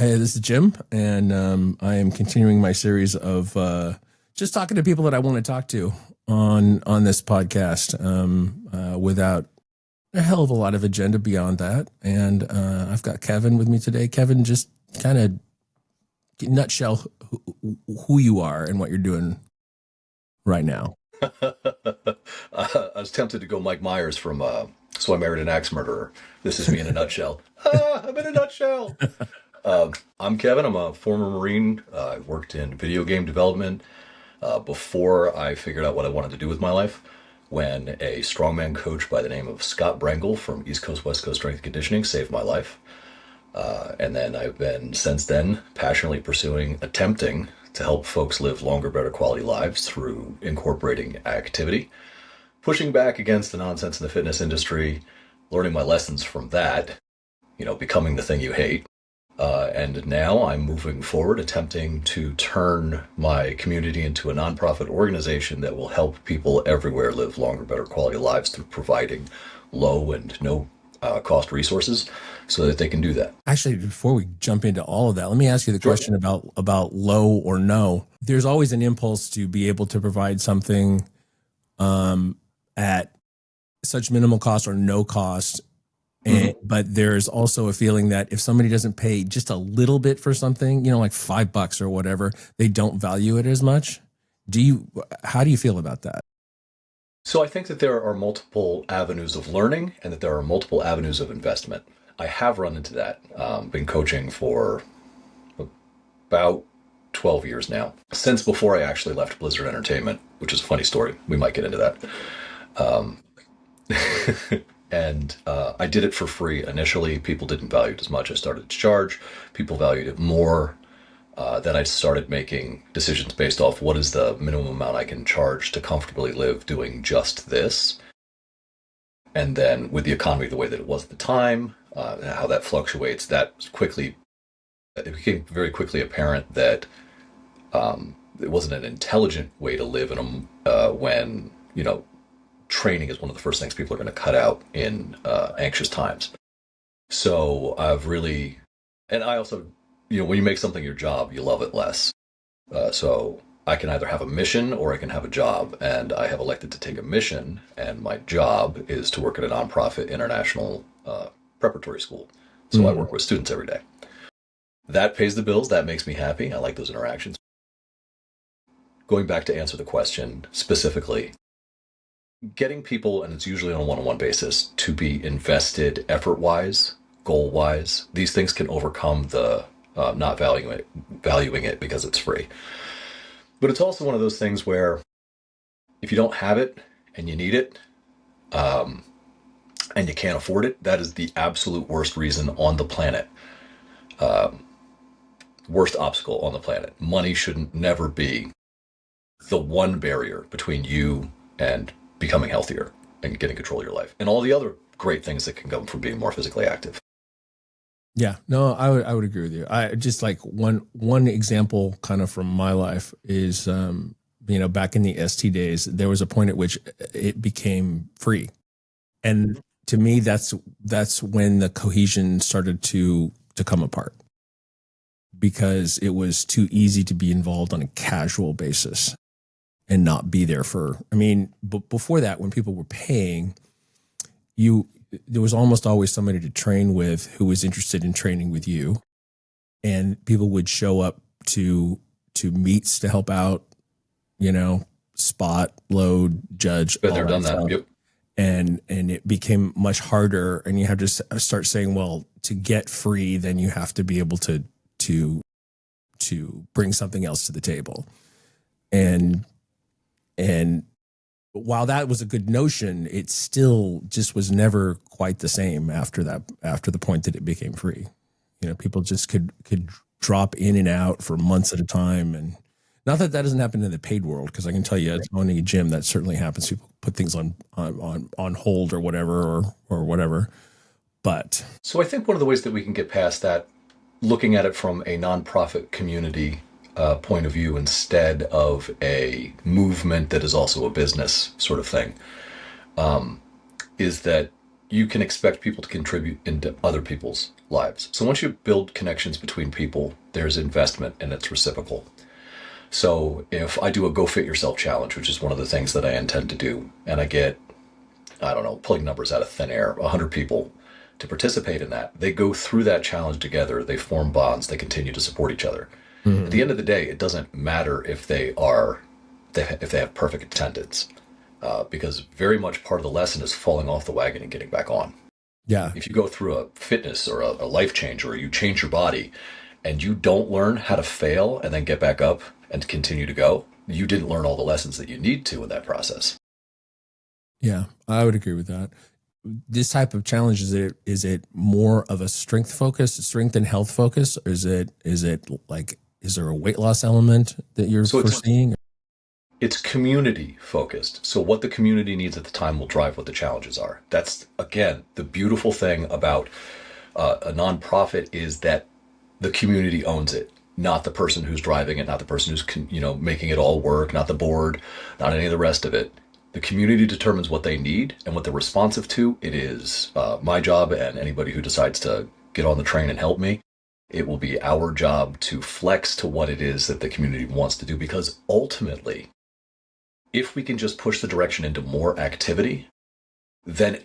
Hey, this is Jim, and I am continuing my series of just talking to people that I want to talk to on this podcast without a hell of a lot of agenda beyond that. And I've got Kevin with me today. Kevin, just kind of nutshell who you are and what you're doing right now. I was tempted to go Mike Myers from So I Married an Axe Murderer. This is me in a nutshell. I'm in a nutshell. I'm Kevin. I'm a former Marine. I worked in video game development before I figured out what I wanted to do with my life, when a strongman coach by the name of Scott Brangle from East Coast West Coast Strength and Conditioning saved my life. And then I've been, since then, passionately attempting to help folks live longer, better quality lives through incorporating activity, pushing back against the nonsense in the fitness industry, learning my lessons from that, becoming the thing you hate. And now I'm moving forward, attempting to turn my community into a nonprofit organization that will help people everywhere live longer, better quality lives through providing low and no cost resources so that they can do that. Actually, before we jump into all of that, let me ask you the question about low or no. There's always an impulse to be able to provide something at such minimal cost or no cost. But there's also a feeling that if somebody doesn't pay just a little bit for something, like $5 or whatever, they don't value it as much. How do you feel about that? So I think that there are multiple avenues of learning and that there are multiple avenues of investment. I have run into that. Been coaching for about 12 years now, since before I actually left Blizzard Entertainment, which is a funny story. We might get into that. And I did it for free initially. People didn't value it as much. I started to charge. People valued it more. Then I started making decisions based off what is the minimum amount I can charge to comfortably live doing just this. And then with the economy the way that it was at the time, how that fluctuates, it became very quickly apparent that it wasn't an intelligent way to live when, training is one of the first things people are going to cut out in anxious times. So and I also, when you make something your job, you love it less. So I can either have a mission or I can have a job, and I have elected to take a mission, and my job is to work at a nonprofit international preparatory school. So I work with students every day. That pays the bills. That makes me happy. I like those interactions. Going back to answer the question specifically, getting people, and it's usually on a one-on-one basis, to be invested effort-wise, goal-wise, these things can overcome the not valuing it because it's free. But it's also one of those things where if you don't have it and you need it, and you can't afford it, that is the absolute worst reason on the planet. Worst obstacle on the planet. Money should never be the one barrier between you and becoming healthier and getting control of your life and all the other great things that can come from being more physically active. Yeah, no, I would agree with you. I just like one example kind of from my life is, back in the ST days, there was a point at which it became free. And to me, that's when the cohesion started to come apart, because it was too easy to be involved on a casual basis and not be there but before that, when people were paying, there was almost always somebody to train with who was interested in training with you. And people would show up to meets to help out, spot, load, judge. Been there, done that. Yep. And it became much harder, and you have to start saying, well, to get free, then you have to be able to bring something else to the table. And while that was a good notion, it still just was never quite the same after the point that it became free. People just could drop in and out for months at a time. And not that doesn't happen in the paid world, because I can tell you, as owning a gym, that certainly happens. People put things on hold or whatever, or whatever. But so I think one of the ways that we can get past that, looking at it from a nonprofit community point of view instead of a movement that is also a business sort of thing, is that you can expect people to contribute into other people's lives. So once you build connections between people, there's investment and it's reciprocal. So if I do a Go Fit Yourself challenge, which is one of the things that I intend to do, and I get, I don't know, pulling numbers out of thin air, 100 people to participate in that, they go through that challenge together, they form bonds, they continue to support each other. At the Mhm. end of the day, it doesn't matter if if they have perfect attendance, because very much part of the lesson is falling off the wagon and getting back on. Yeah. If you go through a fitness or a life change, or you change your body and you don't learn how to fail and then get back up and continue to go, you didn't learn all the lessons that you need to in that process. Yeah. I would agree with that. This type of challenge, is it more of a strength and health focus, or is it like, is there a weight loss element that you're So foreseeing? it's community focused. So what the community needs at the time will drive what the challenges are. That's again the beautiful thing about a nonprofit, is that the community owns it, not the person who's driving it, not the person who's making it all work, not the board, not any of the rest of it. The community determines what they need and what they're responsive to. It is my job, and anybody who decides to get on the train and help me, it will be our job to flex to what it is that the community wants to do. Because ultimately, if we can just push the direction into more activity, then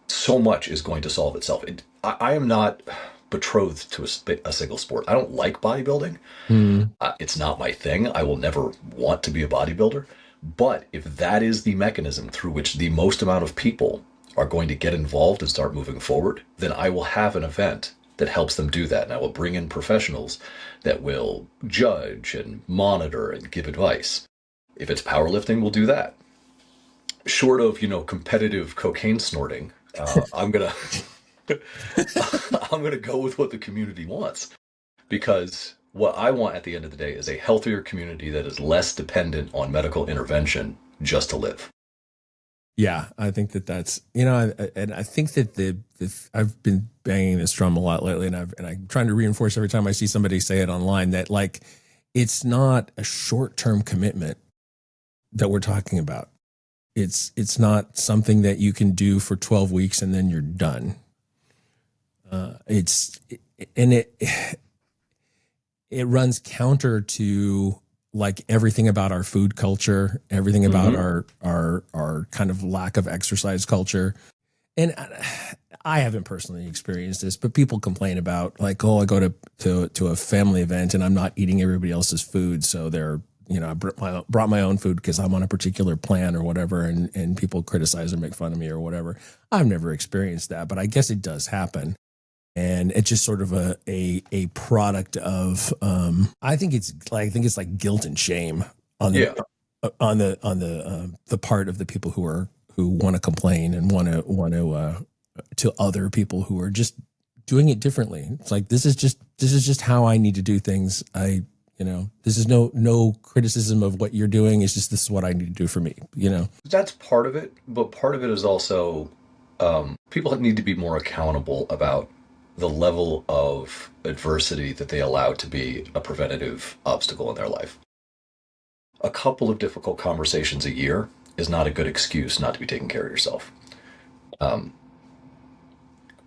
so much is going to solve itself. I am not betrothed to a single sport. I don't like bodybuilding. Hmm. It's not my thing. I will never want to be a bodybuilder. But if that is the mechanism through which the most amount of people are going to get involved and start moving forward, then I will have an event that helps them do that. And I will bring in professionals that will judge and monitor and give advice. If it's powerlifting, we'll do that. Short of, competitive cocaine snorting, I'm gonna I'm gonna go with what the community wants, because what I want at the end of the day is a healthier community that is less dependent on medical intervention just to live. Yeah, I think that's and I think that I've been banging this drum a lot lately, and I'm trying to reinforce every time I see somebody say it online that, like, it's not a short term commitment that we're talking about. It's not something that you can do for 12 weeks and then you're done. It's and it runs counter to, like, everything about our food culture, everything about Mm-hmm. our kind of lack of exercise culture. And I haven't personally experienced this, but people complain about, like, oh, I go to a family event and I'm not eating everybody else's food, so I brought my own food because I'm on a particular plan or whatever, and people criticize or make fun of me or whatever. I've never experienced that, but I guess it does happen. And it's just sort of a product of I think it's like guilt and shame on the Yeah, the part of the people who want to complain and want to other people who are just doing it differently. It's like, this is just how I need to do things. This is no criticism of what you're doing. It's just, this is what I need to do for me. that's part of it, but part of it is also, people need to be more accountable about the level of adversity that they allow to be a preventative obstacle in their life. A couple of difficult conversations a year is not a good excuse not to be taking care of yourself, um,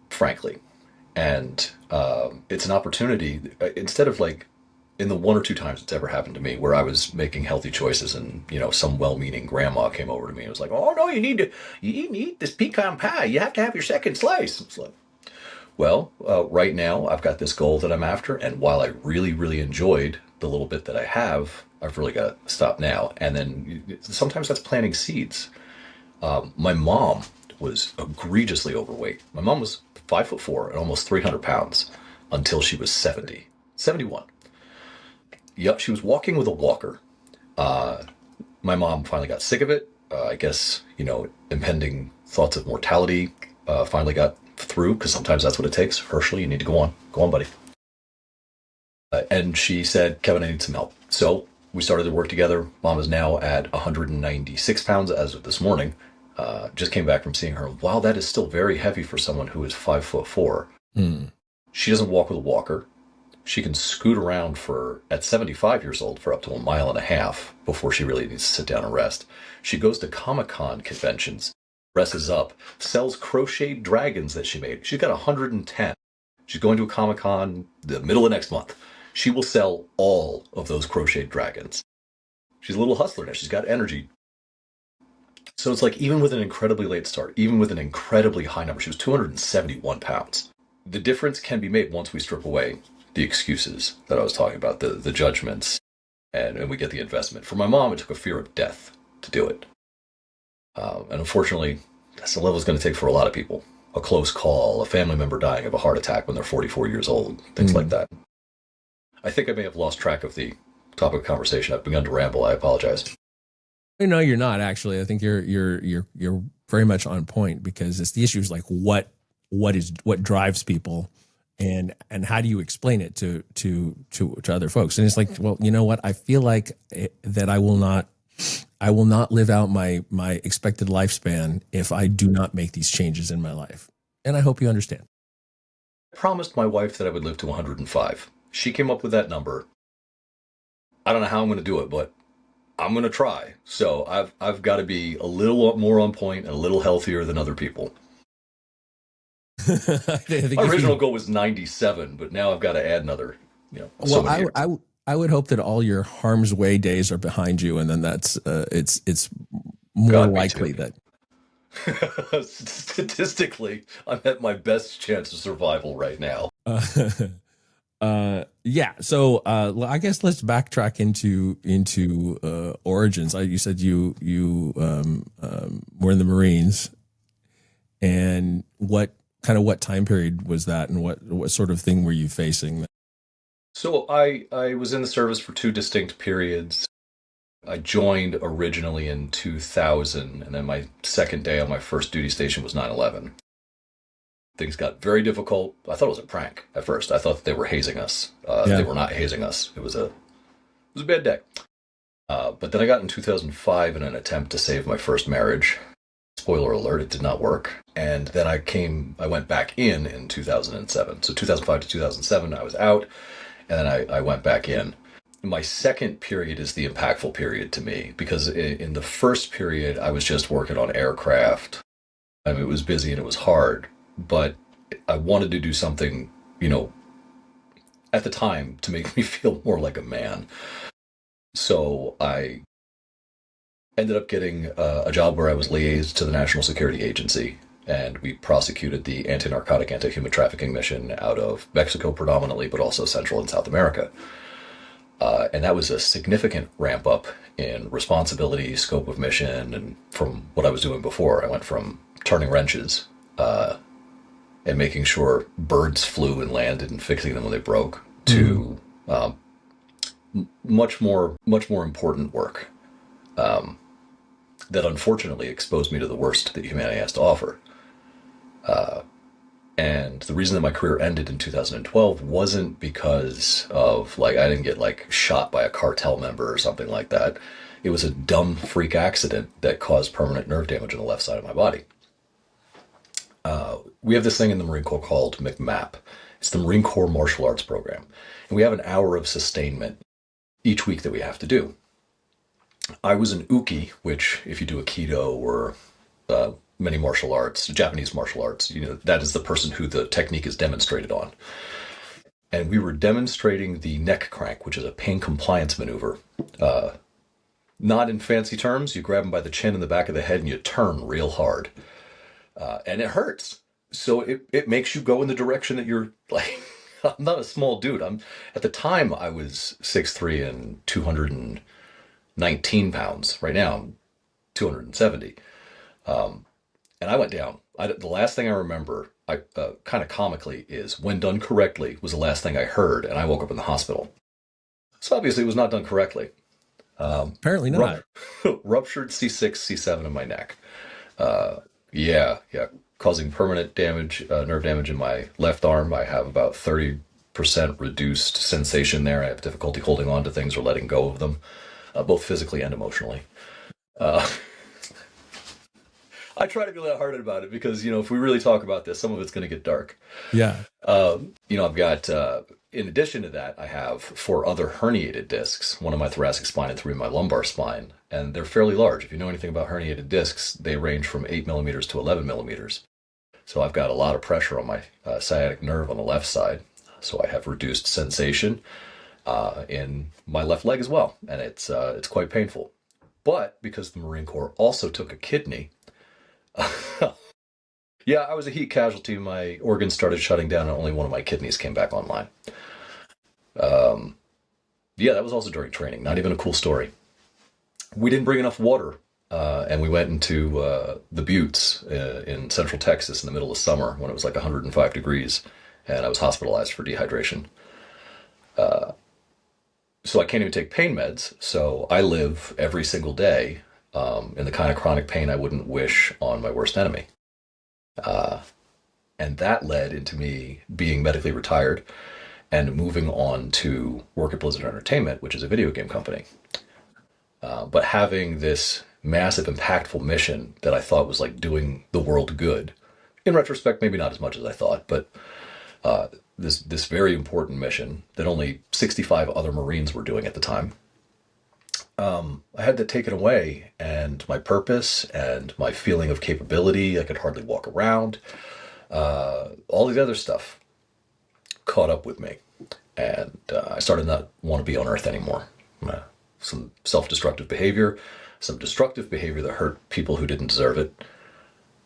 frankly. And it's an opportunity, instead of, like, in the one or two times it's ever happened to me where I was making healthy choices, and some well-meaning grandma came over to me and was like, "Oh no, you need to eat this pecan pie. You have to have your second slice." It's like, well, right now I've got this goal that I'm after, and while I really, really enjoyed the little bit that I have, I've really got to stop now. And then sometimes that's planting seeds. My mom was egregiously overweight. My mom was 5'4" and almost 300 pounds until she was 71. Yep, she was walking with a walker. My mom finally got sick of it. I guess, impending thoughts of mortality finally got through, because sometimes that's what it takes. Herschel, you need to go on. Go on, buddy. And she said, "Kevin, I need some help." So we started to work together. Mom is now at 196 pounds as of this morning. Just came back from seeing her. Wow, that is still very heavy for someone who is 5'4". Hmm. She doesn't walk with a walker. She can scoot around at 75 years old, for up to 1.5 miles before she really needs to sit down and rest. She goes to Comic-Con conventions, dresses up, sells crocheted dragons that she made. She's got 110. She's going to a Comic-Con the middle of next month. She will sell all of those crocheted dragons. She's a little hustler now. She's got energy. So it's like, even with an incredibly late start, even with an incredibly high number, she was 271 pounds. The difference can be made once we strip away the excuses that I was talking about, the judgments, and we get the investment. For my mom, it took a fear of death to do it. And unfortunately, that's the level it's going to take for a lot of people. A close call, a family member dying of a heart attack when they're 44 years old, things like that. I think I may have lost track of the topic of conversation. I've begun to ramble. I apologize. No, you're not actually. I think you're very much on point, because it's the issue is like what drives people, and how do you explain it to other folks? And it's like, well, you know what? I feel like that I will not live out my expected lifespan if I do not make these changes in my life. And I hope you understand. I promised my wife that I would live to 105. She came up with that number. I don't know how I'm going to do it, but I'm going to try. So I've got to be a little more on point and a little healthier than other people. My original goal was 97, but now I've got to add another, well, I would hope that all your harm's way days are behind you, and then that's it's more likely that statistically I'm at my best chance of survival right now. Yeah. So I guess let's backtrack into origins. You said you were in the Marines, and what time period was that, and what sort of thing were you facing? So I was in the service for two distinct periods. I joined originally in 2000, and then my second day on my first duty station was 9/11. Things got very difficult. I thought it was a prank at first. I thought they were hazing us. They were not hazing us. It was a bad day. But then I got in 2005 in an attempt to save my first marriage. Spoiler alert, it did not work. And then I went back in 2007. So 2005 to 2007, I was out, and then I went back in. My second period is the impactful period to me, because in the first period, I was just working on aircraft. I mean, it was busy and it was hard, but I wanted to do something, at the time to make me feel more like a man. So I ended up getting a job where I was liaised to the National Security Agency, and we prosecuted the anti-narcotic, anti-human trafficking mission out of Mexico predominantly, but also Central and South America. And that was a significant ramp up in responsibility, scope of mission, and from what I was doing before. I went from turning wrenches and making sure birds flew and landed and fixing them when they broke to much more important work that unfortunately exposed me to the worst that humanity has to offer. And the reason that my career ended in 2012 wasn't because of, I didn't get, shot by a cartel member or something like that. It was a dumb freak accident that caused permanent nerve damage on the left side of my body. We have this thing in the Marine Corps called McMAP. It's the Marine Corps Martial Arts Program. And we have an hour of sustainment each week that we have to do. I was an uke, which, if you do Aikido or many martial arts, Japanese martial arts, that is the person who the technique is demonstrated on. And we were demonstrating the neck crank, which is a pain compliance maneuver. Not in fancy terms, you grab them by the chin and the back of the head and you turn real hard. And it hurts. So it makes you go in the direction that you're I'm not a small dude. At the time I was 6'3" and 219 pounds. Right now I'm 270. And I went down. The last thing I remember, kind of comically, is when done correctly was the last thing I heard, and I woke up in the hospital. So obviously it was not done correctly. Apparently not. Ruptured C6, C7 in my neck. Yeah, causing permanent damage, nerve damage in my left arm. I have about 30% reduced sensation there. I have difficulty holding on to things or letting go of them, both physically and emotionally. I try to be lighthearted about it because, if we really talk about this, some of it's going to get dark. Yeah. I've got, in addition to that, I have 4 other herniated discs, one in my thoracic spine and 3 in my lumbar spine. And they're fairly large. If you know anything about herniated discs, they range from 8 millimeters to 11 millimeters. So I've got a lot of pressure on my sciatic nerve on the left side. So I have reduced sensation in my left leg as well, and it's quite painful. But because the Marine Corps also took a kidney, yeah, I was a heat casualty. My organs started shutting down, and only one of my kidneys came back online. Um, yeah, that was also during training. Not even a cool story. We didn't bring enough water, and we went into the Buttes in central Texas in the middle of summer when it was like 105 degrees, and I was hospitalized for dehydration. So I can't even take pain meds. So I live every single day in the kind of chronic pain I wouldn't wish on my worst enemy. And that led into me being medically retired and moving on to work at Blizzard Entertainment, which is a video game company. But having this massive, impactful mission that I thought was like doing the world good. In retrospect, maybe not as much as I thought, but this very important mission that only 65 other Marines were doing at the time. I had to take it away, and my purpose and my feeling of capability, I could hardly walk around, all the other stuff caught up with me. And I started not want to be on Earth anymore. Some self-destructive behavior, some destructive behavior that hurt people who didn't deserve it.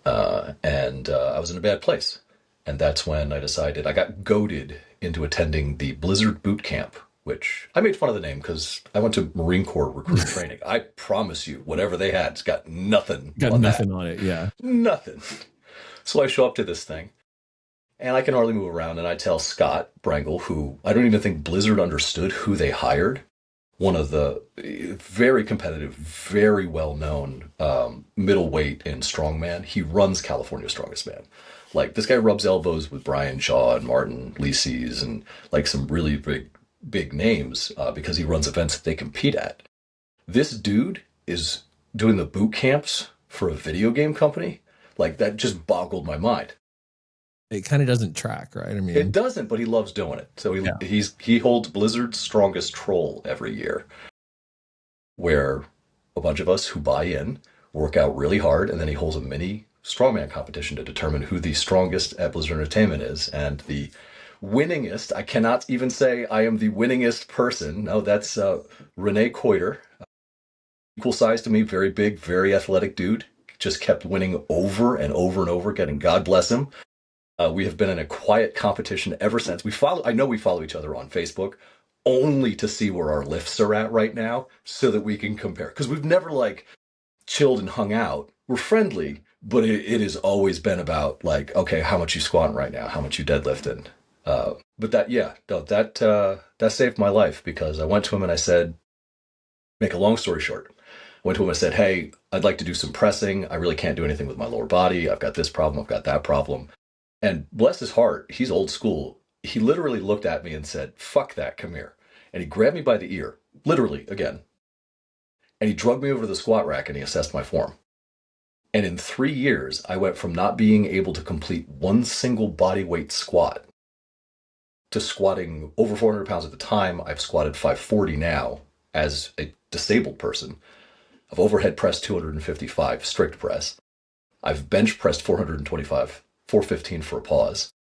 And I was in a bad place. And that's when I decided I got goaded into attending the Blizzard Boot Camp, which I made fun of the name because I went to Marine Corps recruit training. I promise you, whatever they had, it's got nothing Got on nothing that. on it. Yeah. Nothing. So I show up to this thing and I can hardly move around. And I tell Scott Brangle, who I don't even think Blizzard understood who they hired, one of the very competitive, very well-known middleweight in strongman. He runs California's Strongest Man. Like, this guy rubs elbows with Brian Shaw and Martin Lises and like some really big names because he runs events that they compete at. This dude is doing the boot camps for a video game company. Like, that just boggled my mind. It kind of doesn't track, right? I mean, It doesn't, but he loves doing it. So he holds Blizzard's Strongest Troll every year, where a bunch of us who buy in work out really hard, and then he holds a mini strongman competition to determine who the strongest at Blizzard Entertainment is. And the winningest, I cannot even say I am the winningest person. No, that's Renee Coiter. Equal size to me, very big, very athletic dude. Just kept winning over and over and over again, and God bless him. We have been in a quiet competition ever since. I know we follow each other on Facebook only to see where our lifts are at right now so that we can compare. Because we've never like chilled and hung out. We're friendly, but it has always been about like, okay, how much you squatting right now? How much you deadlifting? But that saved my life because I went to him and I said, make a long story short, I went to him and said, hey, I'd like to do some pressing. I really can't do anything with my lower body. I've got this problem. I've got that problem. And bless his heart, he's old school. He literally looked at me and said, fuck that, come here. And he grabbed me by the ear, literally, again. And he drugged me over to the squat rack and he assessed my form. And in 3 years, I went from not being able to complete one single body weight squat to squatting over 400 pounds at the time. I've squatted 540 now as a disabled person. I've overhead pressed 255, strict press. I've bench pressed 425. 415 for a pause.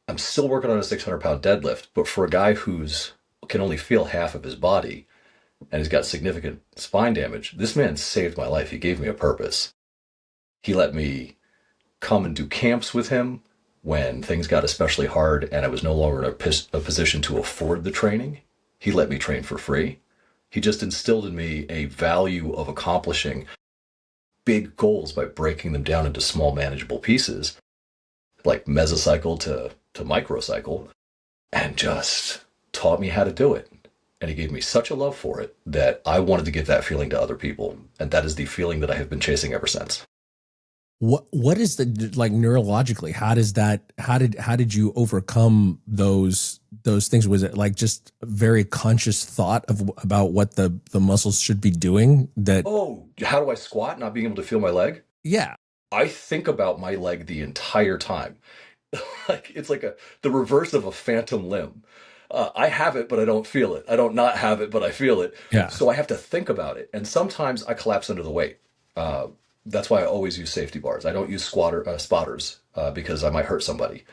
I'm still working on a 600-pound deadlift, but for a guy who's can only feel half of his body and has got significant spine damage, this man saved my life. He gave me a purpose. He let me come and do camps with him when things got especially hard and I was no longer in a position to afford the training. He let me train for free. He just instilled in me a value of accomplishing big goals by breaking them down into small manageable pieces, like mesocycle to microcycle, and just taught me how to do it. And he gave me such a love for it that I wanted to give that feeling to other people. And that is the feeling that I have been chasing ever since. What is the, like, neurologically, how did you overcome those things? Was it like just a very conscious thought about what the muscles should be doing that? Oh, how do I squat not being able to feel my leg? Yeah. I think about my leg the entire time. Like, it's like the reverse of a phantom limb. I have it, but I don't feel it. I don't not have it, but I feel it. Yeah. So I have to think about it. And sometimes I collapse under the weight. That's why I always use safety bars. I don't use spotters because I might hurt somebody.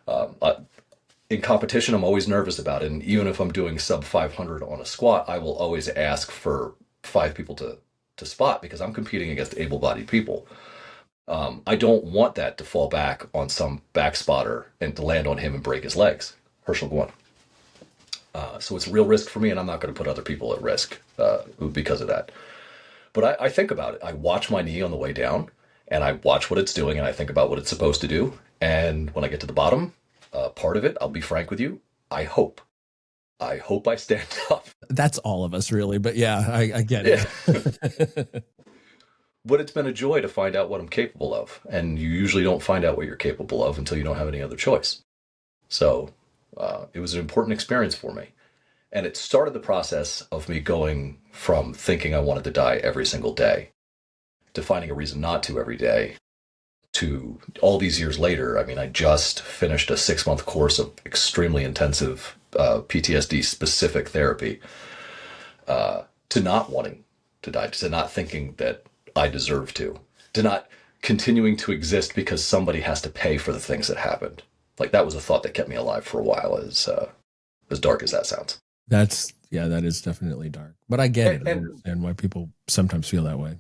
I, in competition, I'm always nervous about it. And even if I'm doing sub 500 on a squat, I will always ask for 5 people to spot because I'm competing against able-bodied people. I don't want that to fall back on some back spotter and to land on him and break his legs. Herschel, go on. So it's a real risk for me, and I'm not going to put other people at risk because of that. But I think about it. I watch my knee on the way down, and I watch what it's doing, and I think about what it's supposed to do. And when I get to the bottom, part of it, I'll be frank with you, I hope. I hope I stand up. That's all of us, really. But yeah, I get Yeah. it. But it's been a joy to find out what I'm capable of. And you usually don't find out what you're capable of until you don't have any other choice. So it was an important experience for me. And it started the process of me going from thinking I wanted to die every single day to finding a reason not to every day to all these years later. I mean, I just finished a 6-month course of extremely intensive PTSD specific therapy to not wanting to die, to not thinking that I deserve to not continuing to exist because somebody has to pay for the things that happened. Like that was a thought that kept me alive for a while, as dark as that sounds. That is definitely dark. But I get it. I And understand why people sometimes feel that way.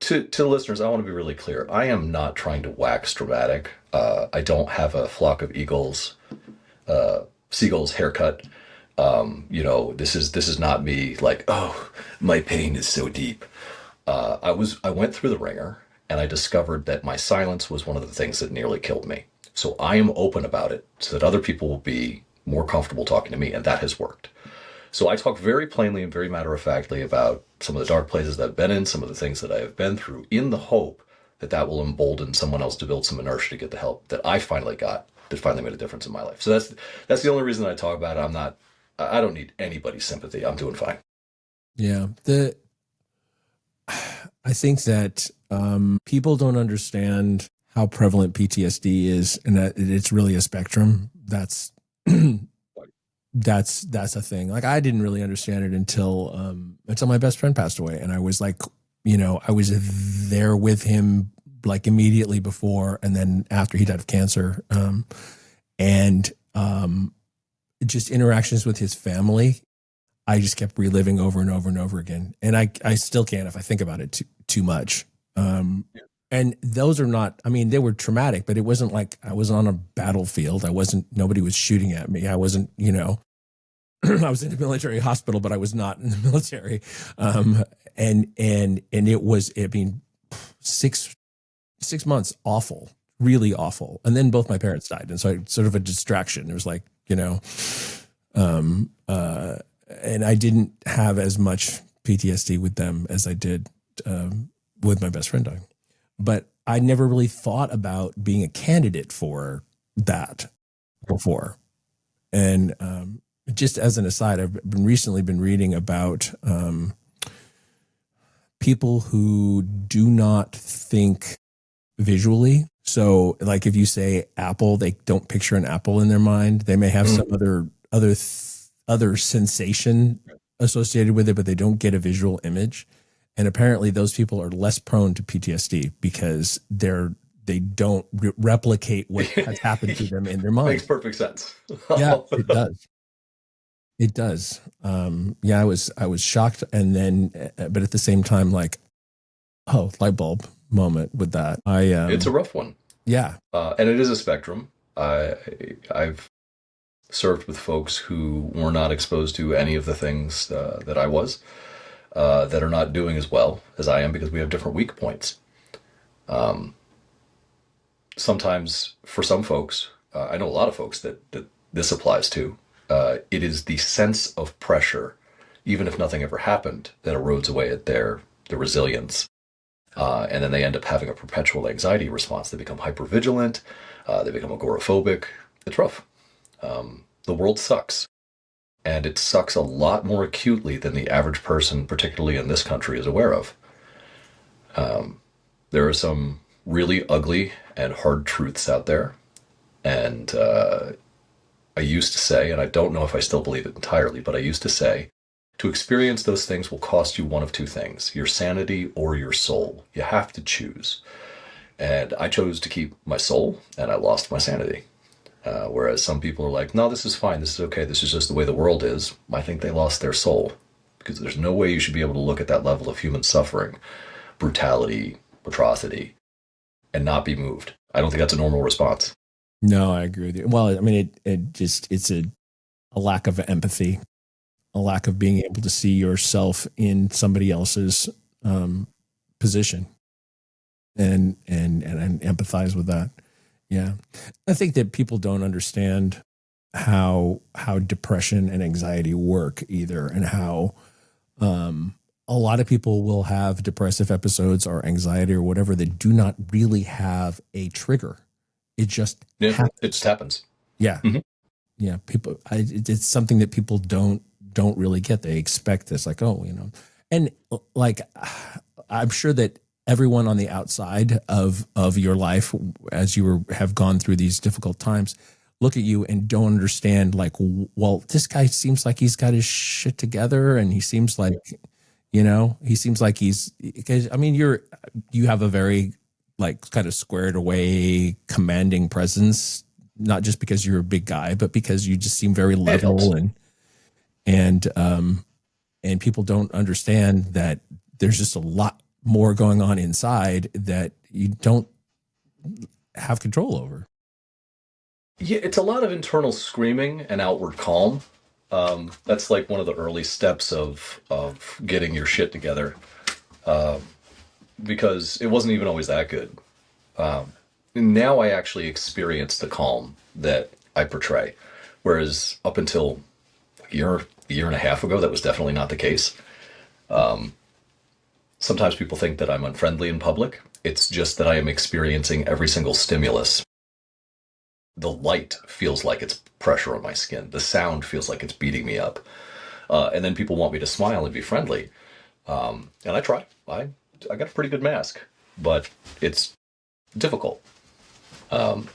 to the listeners, I want to be really clear. I am not trying to wax dramatic. I don't have a flock of seagulls haircut. This is not me like, oh, my pain is so deep. I went through the ringer and I discovered that my silence was one of the things that nearly killed me. So I am open about it so that other people will be more comfortable talking to me, and that has worked. So I talk very plainly and very matter-of-factly about some of the dark places that I've been in, some of the things that I have been through, in the hope that that will embolden someone else to build some inertia to get the help that I finally got, that finally made a difference in my life. So that's the only reason I talk about it. I don't need anybody's sympathy. I'm doing fine. Yeah. I think that people don't understand how prevalent PTSD is, and that it's really a spectrum. That's a thing. Like I didn't really understand it until my best friend passed away, and I was like, I was there with him like immediately before, and then after he died of cancer, and just interactions with his family. I just kept reliving over and over and over again, and I still can if I think about it too much. And those are not, I mean, they were traumatic, but it wasn't like I was on a battlefield. Nobody was shooting at me. I wasn't, I was in a military hospital, but I was not in the military. And it being 6 months, awful, really awful. And then both my parents died. And so it's sort of a distraction. It was like, and I didn't have as much PTSD with them as I did with my best friend dying. But I never really thought about being a candidate for that before. And just as an aside, I've recently been reading about people who do not think visually. So like if you say apple, they don't picture an apple in their mind. They may have some other sensation associated with it, but they don't get a visual image. And apparently those people are less prone to PTSD because they don't replicate what has happened to them in their mind. Makes perfect sense. Yeah, it does. It does. Yeah, I was shocked. And then, but at the same time, like, oh, light bulb moment with that. It's a rough one. Yeah. And it is a spectrum. I've served with folks who were not exposed to any of the things that I was, that are not doing as well as I am because we have different weak points. Sometimes for some folks, I know a lot of folks that this applies to, it is the sense of pressure, even if nothing ever happened, that erodes away at their resilience. And then they end up having a perpetual anxiety response. They become hypervigilant. They become agoraphobic. It's rough. The world sucks. And it sucks a lot more acutely than the average person, particularly in this country, is aware of. There are some really ugly and hard truths out there. And I used to say, and I don't know if I still believe it entirely, but I used to say, To experience those things will cost you one of two things, your sanity or your soul. You have to choose. And I chose to keep my soul, and I lost my sanity. Whereas some people are like, no, this is fine. This is okay. This is just the way the world is. I think they lost their soul, because there's no way you should be able to look at that level of human suffering, brutality, atrocity, and not be moved. I don't think that's a normal response. No, I agree with you. Well, I mean, it's a lack of empathy, a lack of being able to see yourself in somebody else's position and empathize with that. Yeah. I think that people don't understand how depression and anxiety work either, and how a lot of people will have depressive episodes or anxiety or whatever that do not really have a trigger. It just happens. It just happens. Yeah. Mm-hmm. Yeah. People, it's something that people don't really get. They expect this, like, oh, and like, I'm sure that everyone on the outside of your life, as you have gone through these difficult times, look at you and don't understand, like, well, this guy seems like he's got his shit together, and he seems like, because I mean, you have a very, like, kind of squared away, commanding presence, not just because you're a big guy, but because you just seem very level, and people don't understand that there's just a lot more going on inside that you don't have control over. Yeah, it's a lot of internal screaming and outward calm. That's like one of the early steps of getting your shit together, because it wasn't even always that good. Now I actually experience the calm that I portray, whereas up until a year and a half ago, that was definitely not the case. Sometimes people think that I'm unfriendly in public. It's just that I am experiencing every single stimulus. The light feels like it's pressure on my skin. The sound feels like it's beating me up. And then people want me to smile and be friendly. And I try. I got a pretty good mask, but it's difficult. And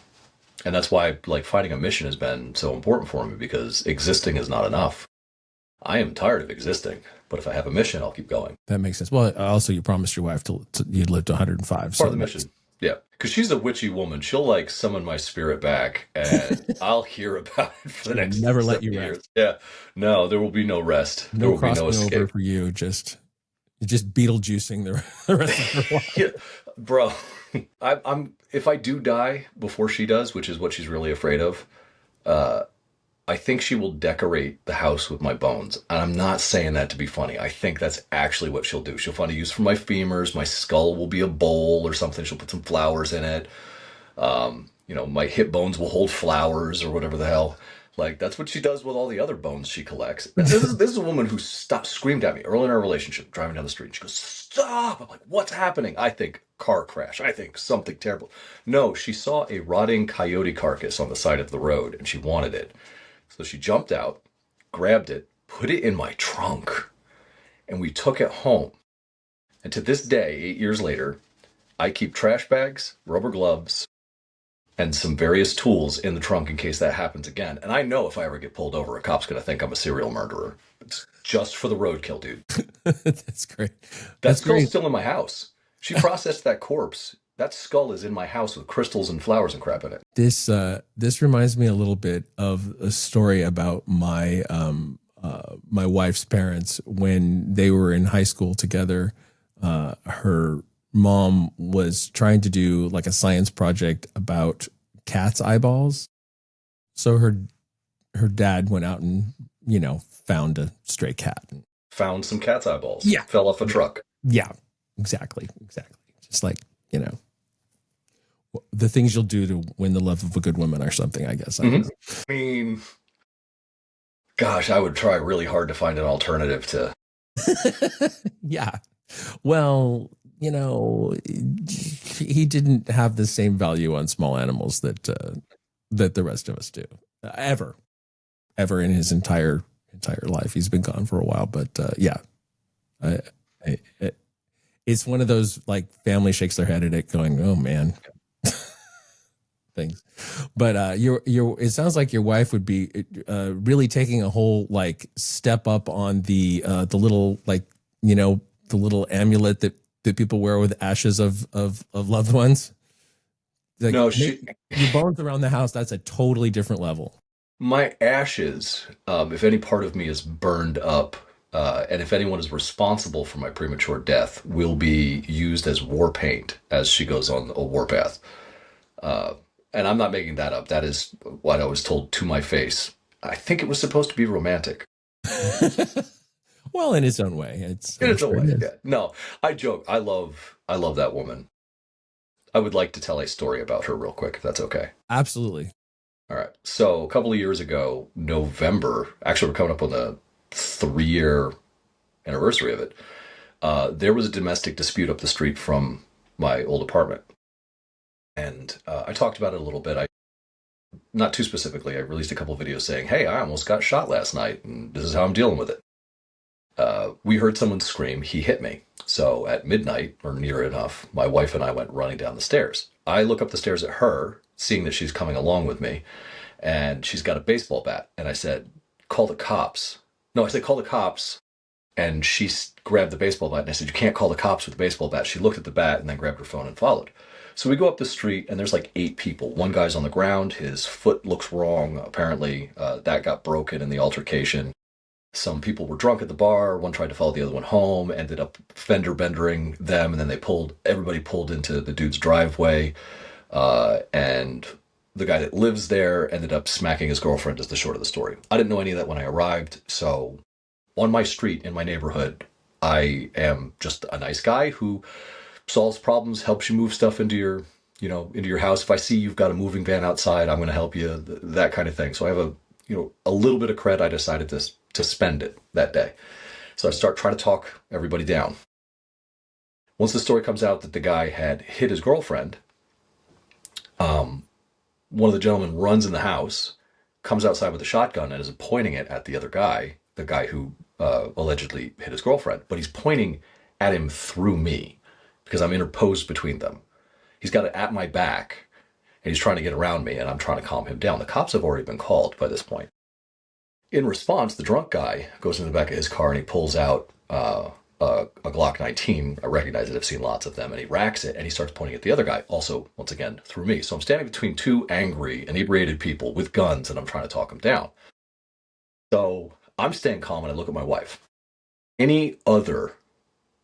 that's why, like, finding a mission has been so important for me, because existing is not enough. I am tired of existing, but if I have a mission, I'll keep going. That makes sense. Well, also, you promised your wife you'd live to 105. Part of the mission. Yeah, because she's a witchy woman. She'll, like, summon my spirit back, and I'll hear about it for the next never let you years. rest. Yeah, no, there will be no rest. There will be no escape for you. Just Beetlejuicing the rest of her life. Yeah, bro. I'm if I do die before she does, which is what she's really afraid of, I think she will decorate the house with my bones. And I'm not saying that to be funny. I think that's actually what she'll do. She'll find a use for my femurs. My skull will be a bowl or something. She'll put some flowers in it. My hip bones will hold flowers or whatever the hell. Like, that's what she does with all the other bones she collects. This is a woman who screamed at me early in our relationship, driving down the street. And she goes, stop! I'm like, what's happening? I think car crash. I think something terrible. No, she saw a rotting coyote carcass on the side of the road, and she wanted it. So she jumped out, grabbed it, put it in my trunk, and we took it home. And to this day, 8 years later, I keep trash bags, rubber gloves, and some various tools in the trunk in case that happens again. And I know if I ever get pulled over, a cop's going to think I'm a serial murderer. It's just for the roadkill, dude. That's great. That skull's still in my house. She processed that corpse. That skull is in my house with crystals and flowers and crap in it. This reminds me a little bit of a story about my my wife's parents when they were in high school together. Her mom was trying to do, like, a science project about cat's eyeballs. So her dad went out and, found a stray cat. Found some cat's eyeballs. Yeah. Fell off a truck. Yeah, exactly. Just like, the things you'll do to win the love of a good woman or something, I guess. I mean, gosh, I would try really hard to find an alternative to. Yeah. Well, he didn't have the same value on small animals that the rest of us do. Ever in his entire life. He's been gone for a while, but yeah. It's one of those, like, family shakes their head at it going, oh man. things. But it sounds like your wife would be really taking a whole like step up on the little like, the little amulet that people wear with ashes of loved ones. Like, No, your bones around the house, that's a totally different level. my ashes, if any part of me is burned up, and if anyone is responsible for my premature death, will be used as war paint as she goes on a warpath. And I'm not making that up. That is what I was told to my face. I think it was supposed to be romantic. Well, in its own way, In I'm its own sure it way, is. yeah. No, I joke. I love that woman. I would like to tell a story about her real quick, if that's okay. Absolutely. All right. So a couple of years ago, November, actually, we're coming up on the 3-year anniversary of it. There was a domestic dispute up the street from my old apartment. And I talked about it a little bit. Not too specifically, I released a couple of videos saying, hey, I almost got shot last night, and this is how I'm dealing with it. We heard someone scream, he hit me. So at midnight, or near enough, my wife and I went running down the stairs. I look up the stairs at her, seeing that she's coming along with me, and she's got a baseball bat. And I said, call the cops. No, I said, call the cops. And she grabbed the baseball bat, and I said, you can't call the cops with the baseball bat. She looked at the bat and then grabbed her phone and followed. So we go up the street, and there's like 8 people. One guy's on the ground. His foot looks wrong. Apparently, that got broken in the altercation. Some people were drunk at the bar. One tried to follow the other one home, ended up fender bendering them, and then everybody pulled into the dude's driveway. And the guy that lives there ended up smacking his girlfriend, is the short of the story. I didn't know any of that when I arrived. So on my street, in my neighborhood, I am just a nice guy who solves problems, helps you move stuff into your house. If I see you've got a moving van outside, I'm going to help you, that kind of thing. So I have a little bit of cred. I decided to spend it that day. So I start trying to talk everybody down. Once the story comes out that the guy had hit his girlfriend, one of the gentlemen runs in the house, comes outside with a shotgun and is pointing it at the other guy, the guy who allegedly hit his girlfriend. But he's pointing at him through me because I'm interposed between them. He's got it at my back, and he's trying to get around me, and I'm trying to calm him down. The cops have already been called by this point. In response, the drunk guy goes in the back of his car and he pulls out a Glock 19. I recognize it. I've seen lots of them. And he racks it and he starts pointing at the other guy, also, once again, through me. So I'm standing between 2 angry, inebriated people with guns, and I'm trying to talk them down. So I'm staying calm, and I look at my wife. Any other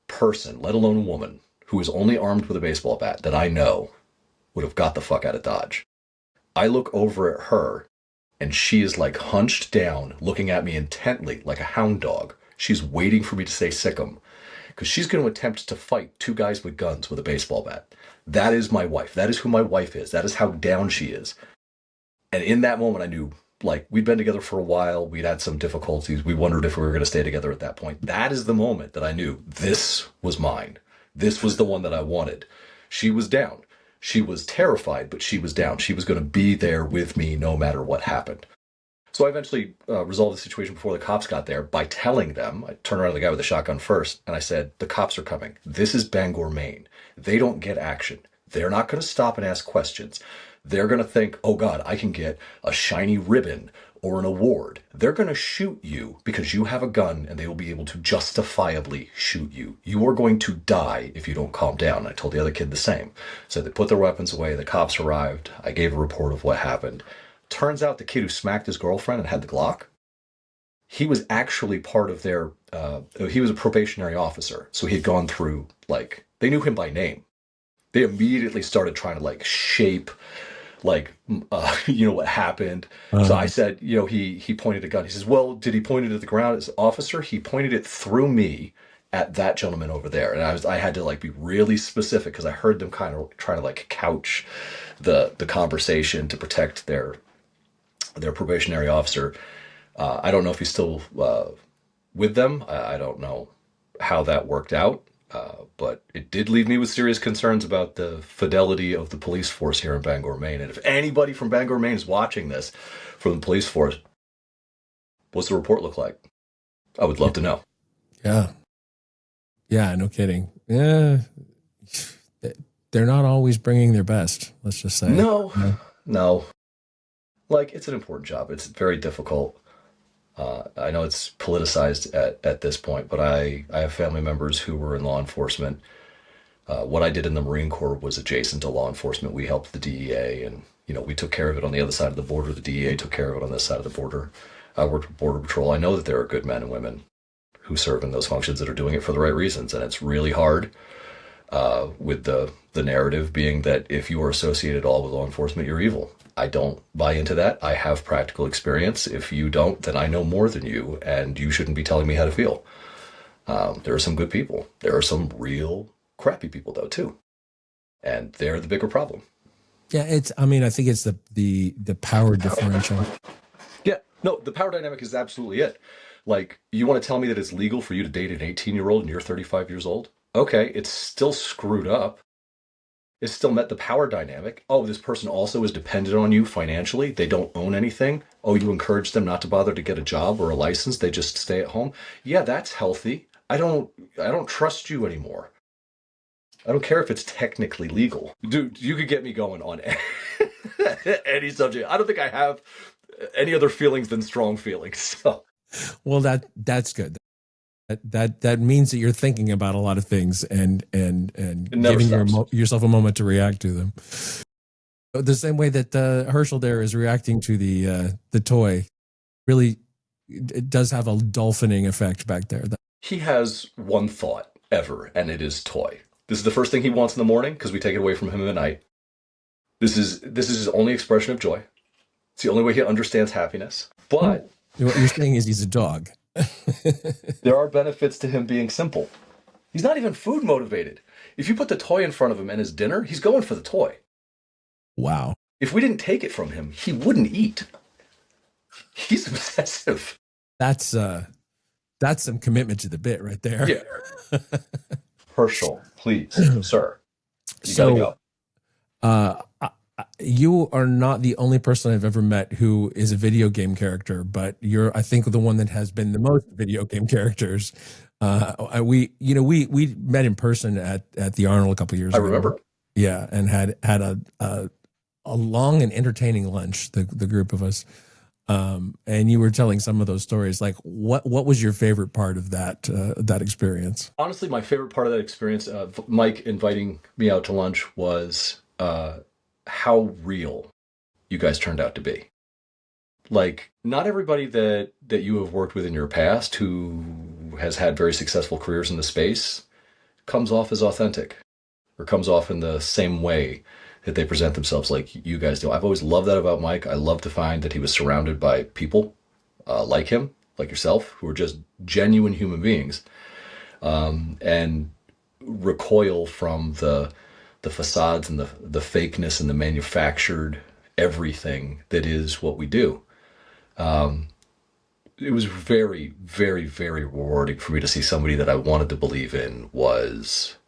person, let alone a woman, who is only armed with a baseball bat that I know would have got the fuck out of Dodge. I look over at her, and she is like hunched down, looking at me intently like a hound dog. She's waiting for me to say sick 'em, because she's going to attempt to fight 2 guys with guns with a baseball bat. That is my wife. That is who my wife is. That is how down she is. And in that moment, I knew, like, we'd been together for a while. We'd had some difficulties. We wondered if we were going to stay together at that point. That is the moment that I knew this was mine. This was the one that I wanted. She was down. She was terrified, but she was down. She was going to be there with me no matter what happened. So I eventually resolved the situation before the cops got there by telling them, I turned around to the guy with the shotgun first, and I said, the cops are coming. This is Bangor, Maine. They don't get action. They're not going to stop and ask questions. They're going to think, oh God, I can get a shiny ribbon or an award. They're going to shoot you because you have a gun, and they will be able to justifiably shoot you. You are going to die if you don't calm down. And I told the other kid the same. So they put their weapons away. The cops arrived. I gave a report of what happened. Turns out the kid who smacked his girlfriend and had the Glock, he was actually part of their, he was a probationary officer. So he had gone through, like, they knew him by name. They immediately started trying to, like, shape, like, what happened. So I said, he pointed a gun. He says, well, did he point it at the ground as officer? He pointed it through me at that gentleman over there. And I had to, like, be really specific because I heard them kind of trying to, like, couch the conversation to protect their probationary officer. I don't know if he's still with them. I don't know how that worked out. But it did leave me with serious concerns about the fidelity of the police force here in Bangor, Maine. And if anybody from Bangor, Maine is watching this from the police force, what's the report look like? I would love to know. Yeah. Yeah, no kidding. Yeah. They're not always bringing their best, let's just say. No. No, like it's an important job. It's very difficult. I know it's politicized at this point, but I have family members who were in law enforcement. What I did in the Marine Corps was adjacent to law enforcement. We helped the DEA, and we took care of it on the other side of the border. The DEA took care of it on this side of the border. I worked with Border Patrol. I know that there are good men and women who serve in those functions that are doing it for the right reasons, and it's really hard. With the narrative being that if you are associated at all with law enforcement, you're evil. I don't buy into that. I have practical experience. If you don't, then I know more than you, and you shouldn't be telling me how to feel. There are some good people. There are some real crappy people, though, too. And they're the bigger problem. Yeah, I think it's the power differential. Yeah, no, the power dynamic is absolutely it. Like, you want to tell me that it's legal for you to date an 18-year-old and you're 35 years old? Okay, it's still screwed up. It's still met the power dynamic. Oh, this person also is dependent on you financially. They don't own anything. Oh, you encourage them not to bother to get a job or a license. They just stay at home. Yeah, that's healthy. I don't trust you anymore. I don't care if it's technically legal. Dude, you could get me going on any subject. I don't think I have any other feelings than strong feelings. So. Well, that's good. That means that you're thinking about a lot of things and giving yourself a moment to react to them. The same way that Herschel there is reacting to the toy, really, it does have a dolphining effect back there. He has one thought ever, and it is toy. This is the first thing he wants in the morning because we take it away from him at night. This is his only expression of joy. It's the only way he understands happiness. But what you're saying is he's a dog. There are benefits to him being simple. He's not even food motivated. If you put the toy in front of him and his dinner, he's going for the toy. Wow. If we didn't take it from him, he wouldn't eat. He's obsessive. That's some commitment to the bit right there. Yeah. Herschel, please, sir. You gotta go. You are not the only person I've ever met who is a video game character, but you're, I think, the one that has been the most video game characters. We met in person at the Arnold a couple of years ago. I remember. Yeah, and had a long and entertaining lunch. The group of us, and you were telling some of those stories. Like, what was your favorite part of that experience? Honestly, my favorite part of that experience, Mike inviting me out to lunch, was how real you guys turned out to be. Like, not everybody that you have worked with in your past who has had very successful careers in the space comes off as authentic or comes off in the same way that they present themselves like you guys do. I've always loved that about Mike. I love to find that he was surrounded by people like him, like yourself, who are just genuine human beings, and recoil from the facades and the fakeness and the manufactured everything that is what we do. It was very, very, very rewarding for me to see somebody that I wanted to believe in was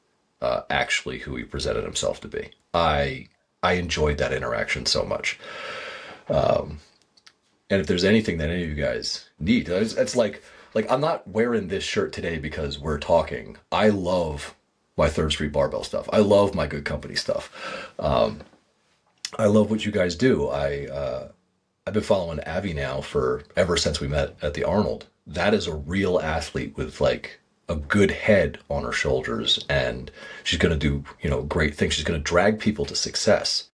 actually who he presented himself to be. I enjoyed that interaction so much. And if there's anything that any of you guys need, it's like I'm not wearing this shirt today because we're talking. I love my Third Street Barbell stuff. I love my Good Company stuff. I love what you guys do. I've been following Abby now ever since we met at the Arnold. That is a real athlete with like a good head on her shoulders, and she's going to do, great things. She's going to drag people to success.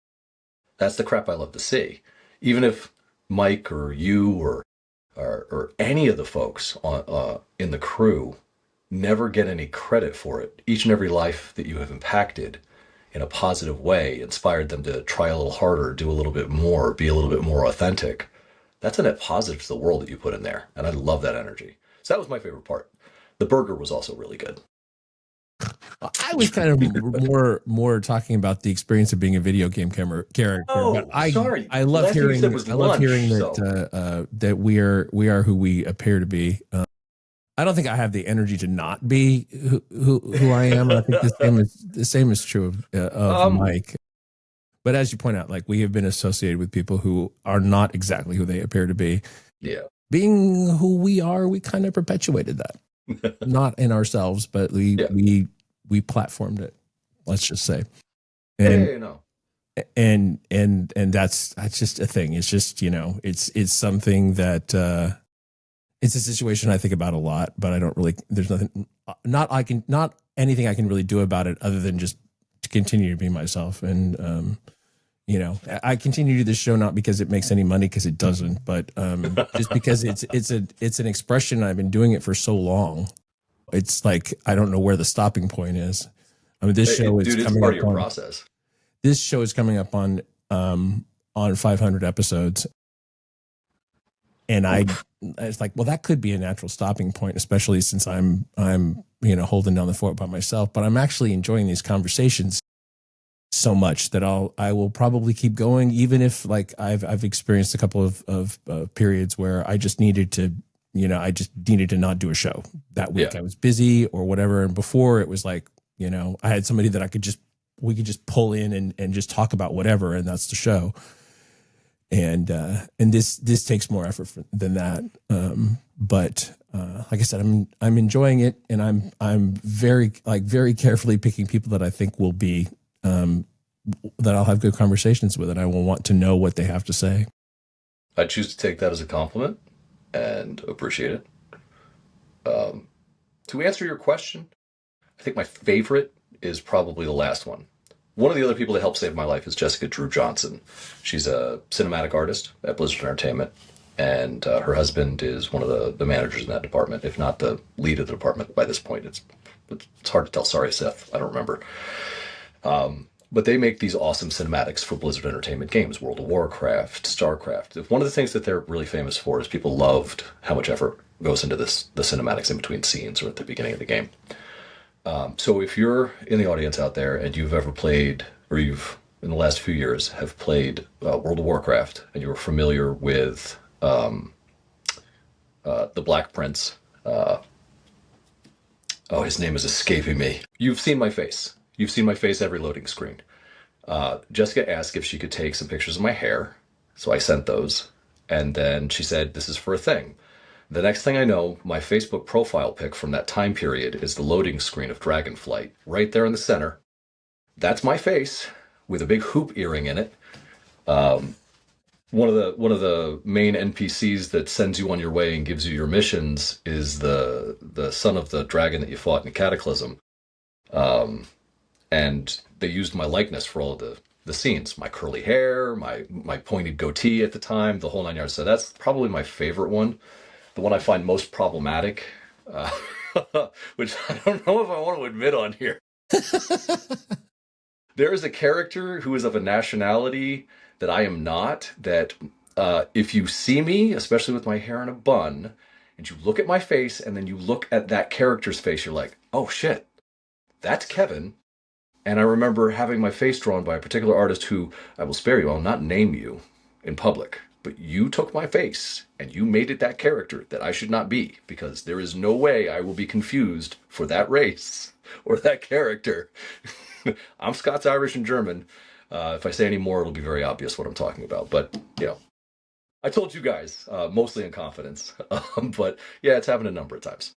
That's the crap I love to see. Even if Mike or you or any of the folks in the crew never get any credit for it, each and every life that you have impacted in a positive way, inspired them to try a little harder, do a little bit more, be a little bit more authentic. That's a net positive to the world that you put in there. And I love that energy. So that was my favorite part. The burger was also really good. I was kind of more talking about the experience of being a video game character. Oh, but sorry. I love hearing that we are who we appear to be. I don't think I have the energy to not be who I am. I think the same is true of Mike. But as you point out, like, we have been associated with people who are not exactly who they appear to be. Yeah. Being who we are, we kind of perpetuated that. Not in ourselves, but we platformed it, let's just say. And no. And that's just a thing. It's just, it's something that it's a situation I think about a lot, but I don't really, there's nothing, not anything I can really do about it other than just to continue to be myself. And I continue to do this show not because it makes any money, because it doesn't, but just because it's an expression. I've been doing it for so long. It's like I don't know where the stopping point is. I mean, this show is it's coming part up of your on process. this show is coming up on 500 episodes, and it's like, well, that could be a natural stopping point, especially since I'm holding down the fort by myself. But I'm actually enjoying these conversations so much that I will probably keep going, even if like I've experienced a couple of periods where I just needed to not do a show that week. Yeah. I was busy or whatever, and before it was like I had somebody that we could just pull in and just talk about whatever, and that's the show. And this takes more effort than that. But like I said, I'm enjoying it, and I'm very carefully picking people that I think will be that I'll have good conversations with, and I will want to know what they have to say. I choose to take that as a compliment and appreciate it. To answer your question, I think my favorite is probably the last one. One of the other people that helped save my life is Jessica Drew Johnson. She's a cinematic artist at Blizzard Entertainment, and her husband is one of the managers in that department, if not the lead of the department by this point. It's hard to tell. Sorry, Seth, I don't remember. But they make these awesome cinematics for Blizzard Entertainment games, World of Warcraft, StarCraft. One of the things that they're really famous for is people loved how much effort goes into the cinematics in between scenes or at the beginning of the game. So if you're in the audience out there and you've ever played, or you've in the last few years have played World of Warcraft, and you're familiar with the Black Prince, his name is escaping me. You've seen my face. You've seen my face every loading screen. Jessica asked if she could take some pictures of my hair, so I sent those, and then she said, "This is for a thing." The next thing I know, my Facebook profile pic from that time period is the loading screen of Dragonflight, right there in the center. That's my face with a big hoop earring in it. One of the main NPCs that sends you on your way and gives you your missions is the son of the dragon that you fought in Cataclysm. And they used my likeness for all of the scenes. My curly hair, my pointed goatee at the time, the whole nine yards. So that's probably my favorite one. The one I find most problematic, which I don't know if I want to admit on here. There is a character who is of a nationality that I am not, that if you see me, especially with my hair in a bun, and you look at my face and then you look at that character's face, you're like, oh shit, that's Kevin. And I remember having my face drawn by a particular artist who, I will spare you, I'll not name you in public, but you took my face and you made it that character that I should not be, because there is no way I will be confused for that race or that character. I'm Scots, Irish, and German. If I say any more, it'll be very obvious what I'm talking about. But, I told you guys, mostly in confidence. But yeah, it's happened a number of times.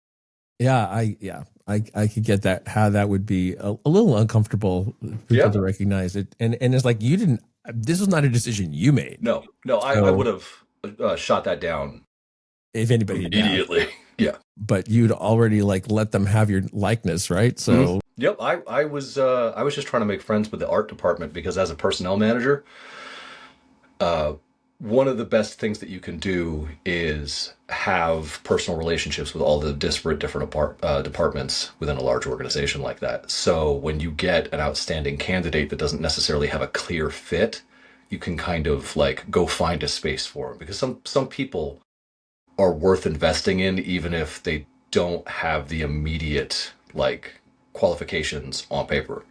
Yeah, I could get that, how that would be a little uncomfortable for people to recognize it. And it's like, this was not a decision you made. No, I would have shot that down if anybody immediately. Yeah. But you'd already let them have your likeness, right? So mm-hmm. Yep, I was just trying to make friends with the art department, because as a personnel manager, one of the best things that you can do is have personal relationships with all the disparate different departments within a large organization like that. So when you get an outstanding candidate that doesn't necessarily have a clear fit, you can kind of go find a space for them, because some people are worth investing in, even if they don't have the immediate qualifications on paper.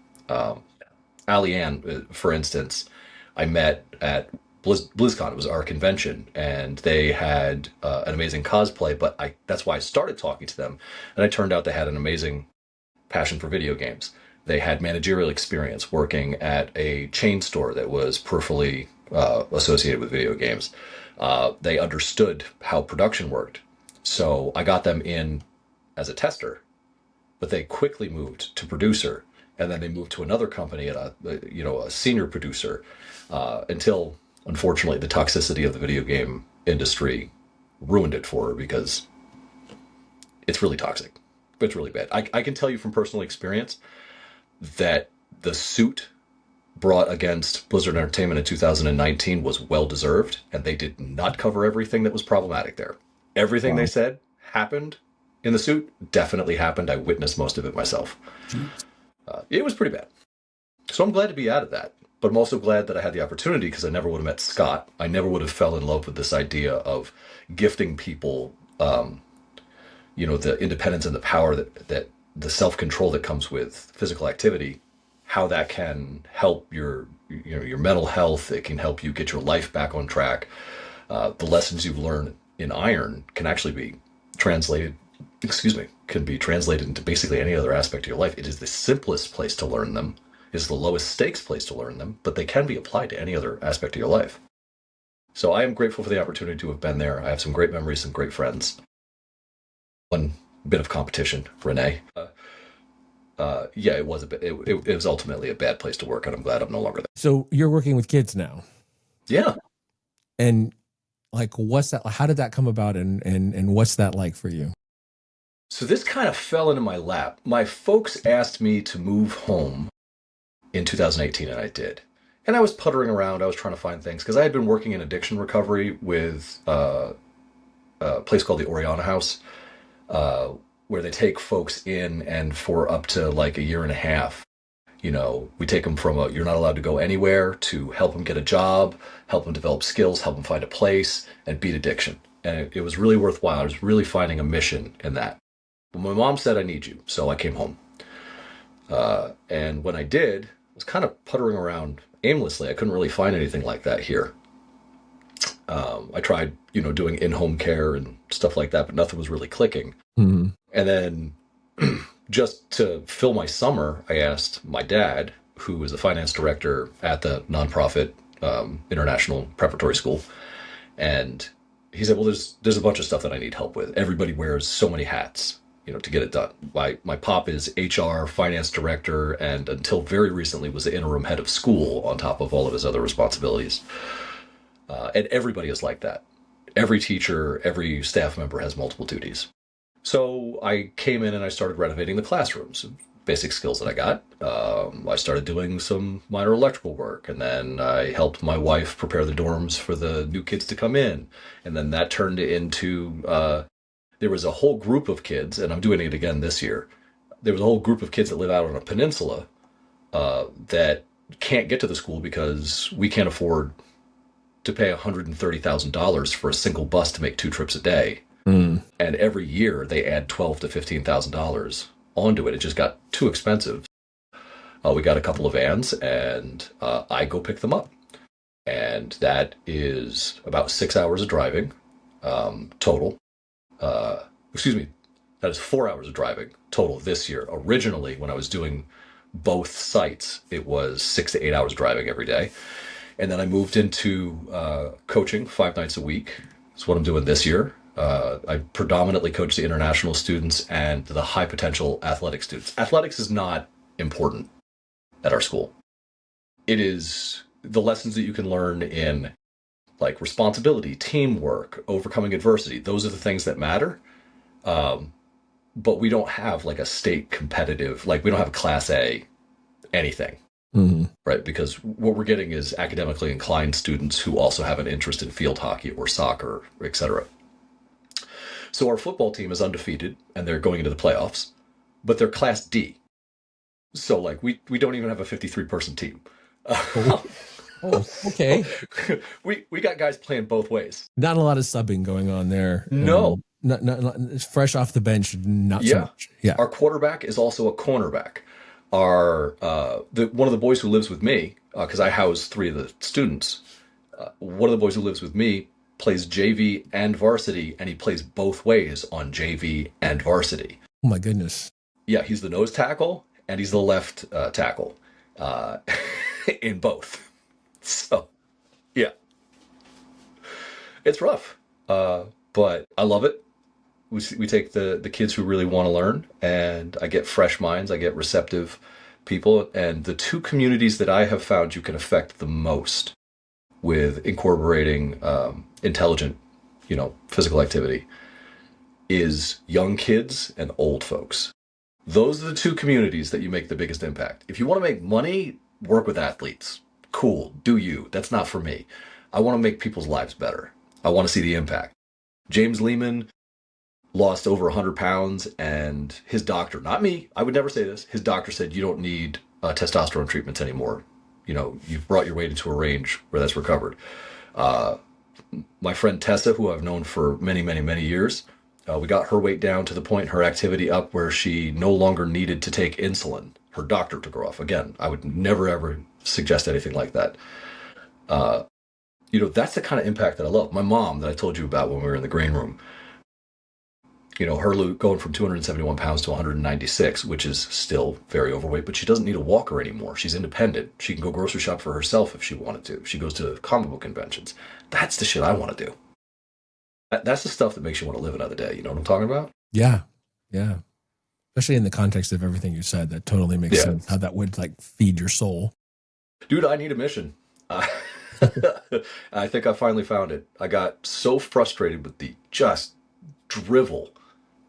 Ali Ann, for instance, I met at BlizzCon. It was our convention, and they had an amazing cosplay, but that's why I started talking to them. And it turned out they had an amazing passion for video games. They had managerial experience working at a chain store that was peripherally associated with video games. They understood how production worked. So I got them in as a tester, but they quickly moved to producer. and then they moved to another company at a senior producer, until unfortunately the toxicity of the video game industry ruined it for her because it's really toxic. It's really bad. I can tell you from personal experience that the suit brought against Blizzard Entertainment in 2019 was well deserved, and they did not cover everything that was problematic there. Everything they Wow. said happened in the suit definitely happened. I witnessed most of it myself. Jeez. It was pretty bad. So I'm glad to be out of that. But I'm also glad that I had the opportunity because I never would have met Scott. I never would have fell in love with this idea of gifting people, the independence and the power that the self-control that comes with physical activity, how that can help your mental health. It can help you get your life back on track. The lessons you've learned in iron can actually be translated, can be translated into basically any other aspect of your life. It is the simplest place to learn them. It is the lowest stakes place to learn them, but they can be applied to any other aspect of your life. So I am grateful for the opportunity to have been there. I have some great memories, some great friends. One bit of competition, Renee. Yeah, it was a bit. It was ultimately a bad place to work, and I'm glad I'm no longer there. So you're working with kids now, Yeah. and like, what's that? How did that come about, and what's that like for you? So this kind of fell into my lap. My folks asked me to move home in 2018, and I did. And I was puttering around. I was trying to find things because I had been working in addiction recovery with a place called the Oriana House, where they take folks in, and for up to like a year and a half, we take them from you're not allowed to go anywhere to help them get a job, help them develop skills, help them find a place, and beat addiction. And it was really worthwhile. I was really finding a mission in that. But my mom said, I need you. So I came home. And when I did, I was kind of puttering around aimlessly. I couldn't really find anything like that here. I tried, doing in-home care and stuff like that, but nothing was really clicking. Mm-hmm. And then just to fill my summer, I asked my dad, who is the finance director at the nonprofit international preparatory school. And he said, well, there's a bunch of stuff that I need help with. Everybody wears so many hats, to get it done. My pop is HR, finance director, and until very recently was the interim head of school on top of all of his other responsibilities. And everybody is like that. Every teacher, every staff member has multiple duties. So I came in and I started renovating the classrooms, basic skills that I got. I started doing some minor electrical work, and then I helped my wife prepare the dorms for the new kids to come in. And then that turned into, there was a whole group of kids, and I'm doing it again this year. There was a whole group of kids that live out on a peninsula that can't get to the school because we can't afford to pay $130,000 for a single bus to make 2 trips a day. Mm. And every year they add $12,000 to $15,000 onto it. It just got too expensive. We got a couple of vans, and I go pick them up. And that is about 6 hours of driving total. That is 4 hours of driving total this year. Originally, when I was doing both sites, it was 6 to 8 hours driving every day. And then I moved into coaching 5 nights a week. That's what I'm doing this year. I predominantly coach the international students and the high potential athletic students. Athletics is not important at our school. It is the lessons that you can learn in like responsibility, teamwork, overcoming adversity. Those are the things that matter. But we don't have like a state competitive, like we don't have a class A anything. Mm-hmm. Right, because what we're getting is academically inclined students who also have an interest in field hockey or soccer, etc. So our football team is undefeated, and they're going into the playoffs, but they're Class D. So, like, we don't even have a 53-person team. Oh, okay. we got guys playing both ways. Not a lot of subbing going on there. No. Not it's fresh off the bench, not so Yeah. much. Yeah. Our quarterback is also a cornerback. One of the boys who lives with me, because I house 3 of the students, one of the boys who lives with me plays JV and varsity, and he plays both ways on JV and varsity. Oh my goodness. Yeah, he's the nose tackle and he's the left tackle in both. So, yeah, it's rough, but I love it. We take the kids who really want to learn, and I get fresh minds. I get receptive people. And the two communities that I have found you can affect the most with incorporating intelligent, physical activity is young kids and old folks. Those are the two communities that you make the biggest impact. If you want to make money, work with athletes. Cool, do you. That's not for me. I want to make people's lives better. I want to see the impact. James Lehman lost over 100 pounds, and his doctor, not me, I would never say this, his doctor said, you don't need testosterone treatments anymore. You've brought your weight into a range where that's recovered. My friend Tessa, who I've known for many, many, many years, we got her weight down to the point, her activity up where she no longer needed to take insulin. Her doctor took her off. Again, I would never, ever suggest anything like that. That's the kind of impact that I love. My mom, that I told you about when we were in the green room, her going from 271 pounds to 196, which is still very overweight, but she doesn't need a walker anymore. She's independent. She can go grocery shop for herself if she wanted to. She goes to comic book conventions. That's the shit I want to do. That's the stuff that makes you want to live another day. You know what I'm talking about? Yeah. Yeah. Especially in the context of everything you said, that totally makes sense. How that would feed your soul. Dude, I need a mission. I think I finally found it. I got so frustrated with the just drivel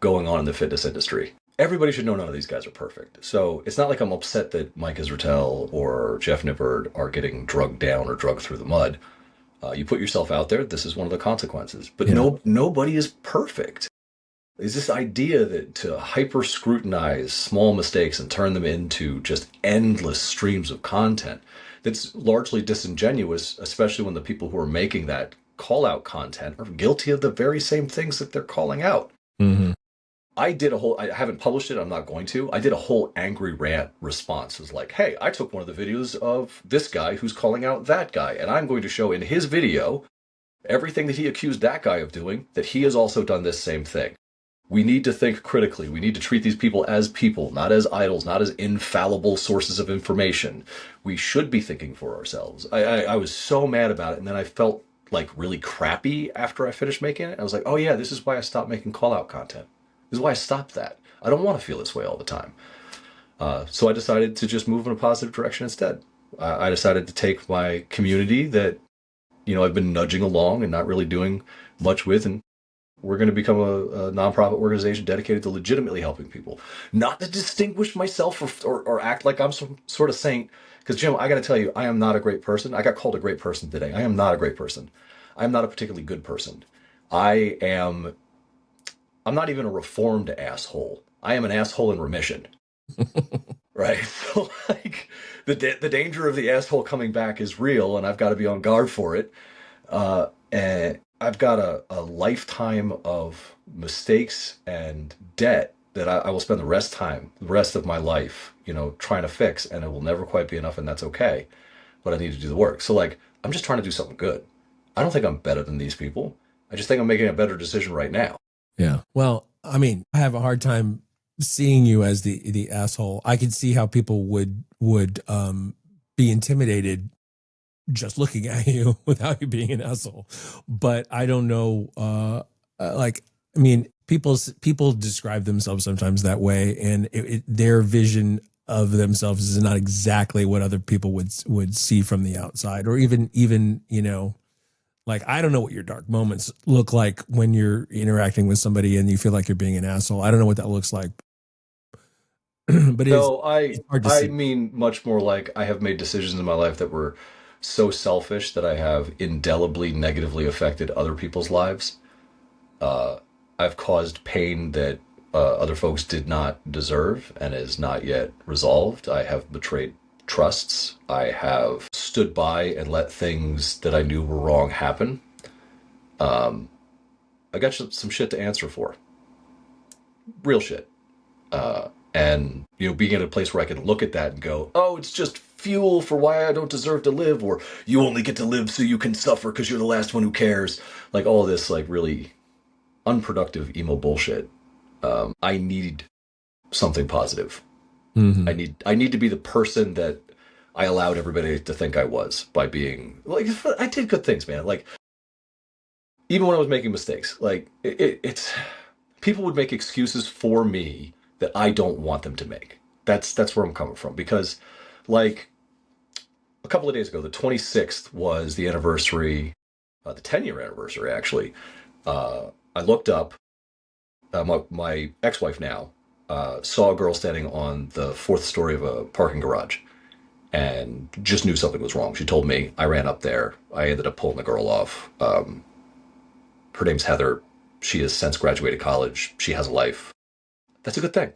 going on in the fitness industry. Everybody should know none of these guys are perfect. So it's not like I'm upset that Mike Israetel or Jeff Nippard are getting drugged down or drugged through the mud. You put yourself out there, this is one of the consequences. But nobody is perfect. There's this idea that to hyper scrutinize small mistakes and turn them into just endless streams of content that's largely disingenuous, especially when the people who are making that call out content are guilty of the very same things that they're calling out. Mm-hmm. I haven't published it, I'm not going to. I did a whole angry rant response. It was like, hey, I took one of the videos of this guy who's calling out that guy, and I'm going to show in his video everything that he accused that guy of doing, that he has also done this same thing. We need to think critically. We need to treat these people, not as idols, not as infallible sources of information. We should be thinking for ourselves. I was so mad about it, and then I felt really crappy after I finished making it. I was like, oh yeah, this is why I stopped making call-out content. This is why I stopped that. I don't want to feel this way all the time. So I decided to just move in a positive direction instead. I decided to take my community that, I've been nudging along and not really doing much with, and we're going to become a nonprofit organization dedicated to legitimately helping people. Not to distinguish myself or act like I'm some sort of saint. Because, Jim, I got to tell you, I am not a great person. I got called a great person today. I am not a great person. I am not a particularly good person. I'm not even a reformed asshole. I am an asshole in remission. Right? So, the danger of the asshole coming back is real, and I've got to be on guard for it. And I've got a lifetime of mistakes and debt that I will spend the rest of my life, trying to fix, and it will never quite be enough, and that's okay. But I need to do the work. So, I'm just trying to do something good. I don't think I'm better than these people. I just think I'm making a better decision right now. Yeah. Well, I have a hard time seeing you as the asshole. I could see how people would be intimidated just looking at you without you being an asshole. But I don't know. People describe themselves sometimes that way, and their vision of themselves is not exactly what other people would see from the outside, or even I don't know what your dark moments look like when you're interacting with somebody and you feel like you're being an asshole. I don't know what that looks like. But it's hard to see. I mean much more like I have made decisions in my life that were so selfish that I have indelibly negatively affected other people's lives. I've caused pain that other folks did not deserve and is not yet resolved. I have betrayed trusts. I have stood by and let things that I knew were wrong happen. I got some shit to answer for. Real shit. And, being at a place where I can look at that and go, oh, it's just fuel for why I don't deserve to live, or you only get to live so you can suffer because you're the last one who cares. All this, really unproductive emo bullshit. I need something positive. Mm-hmm. I need to be the person that I allowed everybody to think I was by being, I did good things, man. Even when I was making mistakes, it's people would make excuses for me that I don't want them to make. That's where I'm coming from, because like a couple of days ago, the 26th was the anniversary, the 10-year anniversary actually. I looked up, my ex-wife now saw a girl standing on the fourth story of a parking garage and just knew something was wrong. She told me. I ran up there. I ended up pulling the girl off. Her name's Heather. She has since graduated college. She has a life. That's a good thing.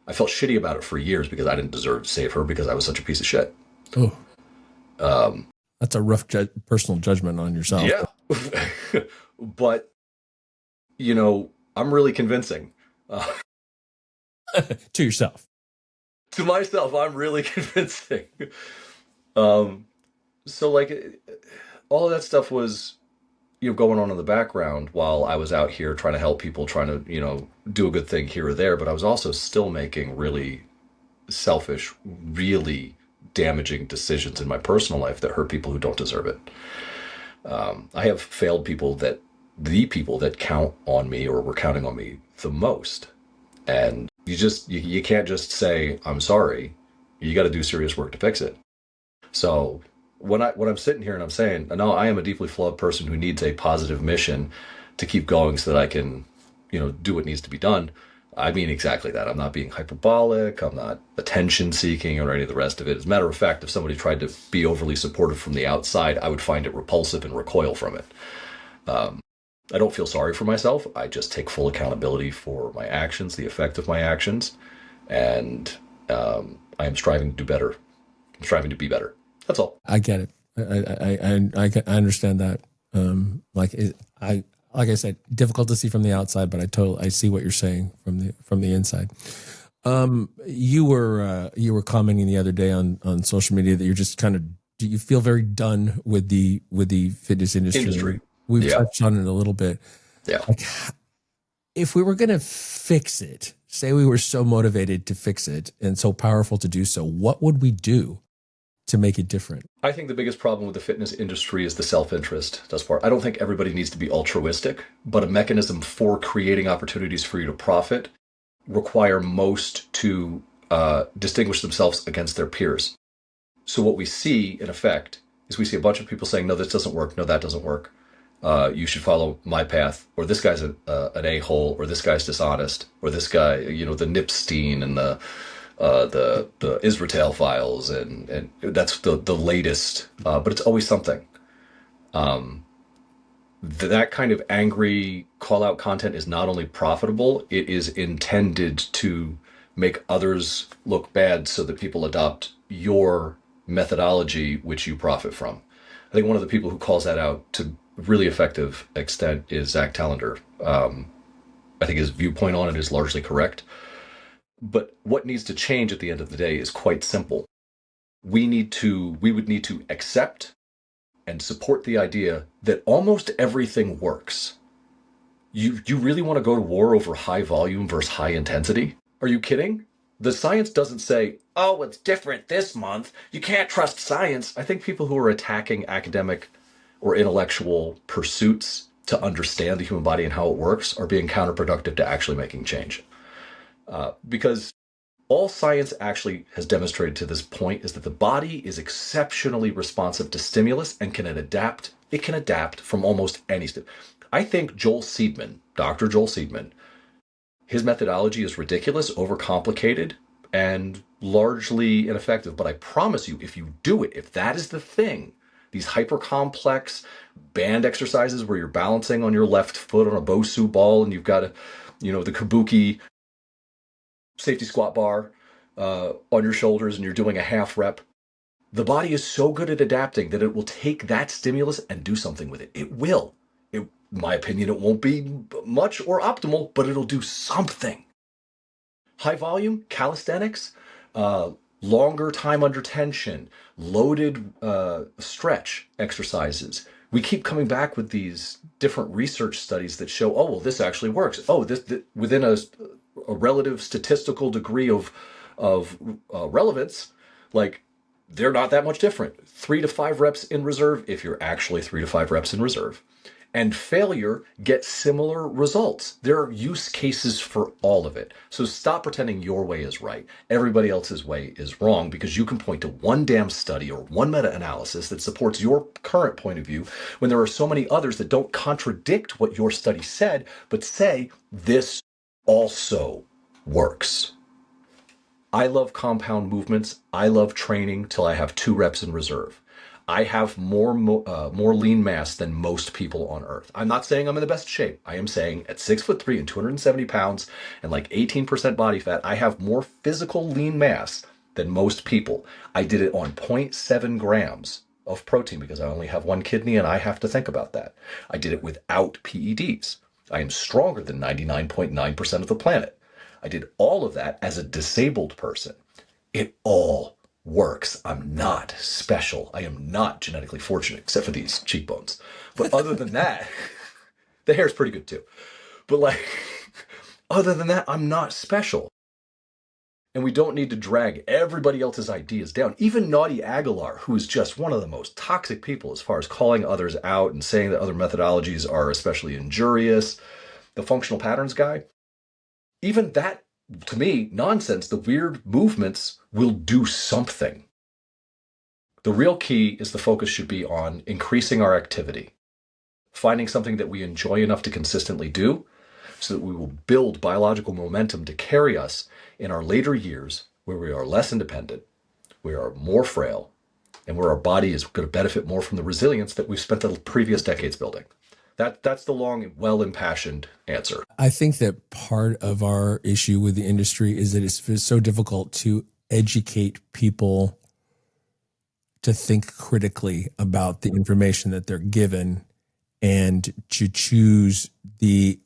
I felt shitty about it for years because I didn't deserve to save her because I was such a piece of shit. Oh, that's a rough personal judgment on yourself. Yeah. But, I'm really convincing. To yourself. To myself, I'm really convincing. So, like, all of that stuff was, going on in the background while I was out here trying to help people, trying to, do a good thing here or there. But I was also still making really selfish, really damaging decisions in my personal life that hurt people who don't deserve it. I have failed people the people that count on me or were counting on me the most. And you can't just say, I'm sorry. You got to do serious work to fix it. So when I'm sitting here and I'm saying, no, I am a deeply flawed person who needs a positive mission to keep going so that I can, do what needs to be done. I mean exactly that. I'm not being hyperbolic. I'm not attention seeking or any of the rest of it. As a matter of fact, if somebody tried to be overly supportive from the outside, I would find it repulsive and recoil from it. I don't feel sorry for myself. I just take full accountability for my actions, the effect of my actions, and I am striving to do better. I'm striving to be better. That's all. I get it. I understand that. Like I said, difficult to see from the outside, but I see what you're saying from the inside. You were commenting the other day on social media that you're just you feel very done with the fitness industry. We've touched on it a little bit. Yeah. Like, if we were going to fix it, say we were so motivated to fix it and so powerful to do so, what would we do to make it different? I think the biggest problem with the fitness industry is the self-interest. That's part. I don't think everybody needs to be altruistic, but a mechanism for creating opportunities for you to profit require most to distinguish themselves against their peers. So what we see, in effect, is we see a bunch of people saying, no, this doesn't work. No, that doesn't work. You should follow my path, or this guy's an a-hole, or this guy's dishonest, or this guy, the Nipstein and the Israel files, and that's the latest, but it's always something. That kind of angry call-out content is not only profitable, it is intended to make others look bad so that people adopt your methodology, which you profit from. I think one of the people who calls that out to really effective extent is Zach Tallender. I think his viewpoint on it is largely correct. But what needs to change at the end of the day is quite simple. We would need to accept and support the idea that almost everything works. You really want to go to war over high volume versus high intensity? Are you kidding? The science doesn't say, oh, it's different this month. You can't trust science. I think people who are attacking academic or intellectual pursuits to understand the human body and how it works are being counterproductive to actually making change. Because all science actually has demonstrated to this point is that the body is exceptionally responsive to stimulus and can adapt. It can adapt from almost any. I think Dr. Joel Seedman, his methodology is ridiculous, overcomplicated, and largely ineffective. But I promise you, if you do it, if that is the thing, these hyper complex band exercises where you're balancing on your left foot on a Bosu ball and you've got the kabuki safety squat bar on your shoulders and you're doing a half rep, the body is so good at adapting that it will take that stimulus and do something with it. It will. In my opinion, it won't be much or optimal, but it'll do something. High volume, calisthenics, longer time under tension, loaded stretch exercises. We keep coming back with these different research studies that show, oh, well, this actually works. Oh, this within a relative statistical degree of relevance, like they're not that much different. 3 to 5 reps in reserve, if you're actually 3 to 5 reps in reserve, And failure gets similar results. There are use cases for all of it. So stop pretending your way is right. Everybody else's way is wrong, because you can point to one damn study or one meta-analysis that supports your current point of view when there are so many others that don't contradict what your study said, but say this also works. I love compound movements. I love training till I have 2 reps in reserve. I have more lean mass than most people on earth. I'm not saying I'm in the best shape. I am saying at 6'3" and 270 pounds and like 18% body fat, I have more physical lean mass than most people. I did it on zero point 0.7 grams of protein because I only have one kidney and I have to think about that. I did it without PEDs. I am stronger than 99.9% of the planet. I did all of that as a disabled person. It all works. I'm not special. I am not genetically fortunate, except for these cheekbones. But other than that, the hair's pretty good too. But like, other than that, I'm not special. And we don't need to drag everybody else's ideas down. Even Naughty Aguilar, who is just one of the most toxic people as far as calling others out and saying that other methodologies are especially injurious, the functional patterns guy, even that, to me, nonsense, the weird movements will do something. The real key is the focus should be on increasing our activity, finding something that we enjoy enough to consistently do so that we will build biological momentum to carry us in our later years where we are less independent, we are more frail, and where our body is going to benefit more from the resilience that we've spent the previous decades building. That's the long, well-impassioned answer. I think that part of our issue with the industry is that it's so difficult to educate people to think critically about the information that they're given and to choose the,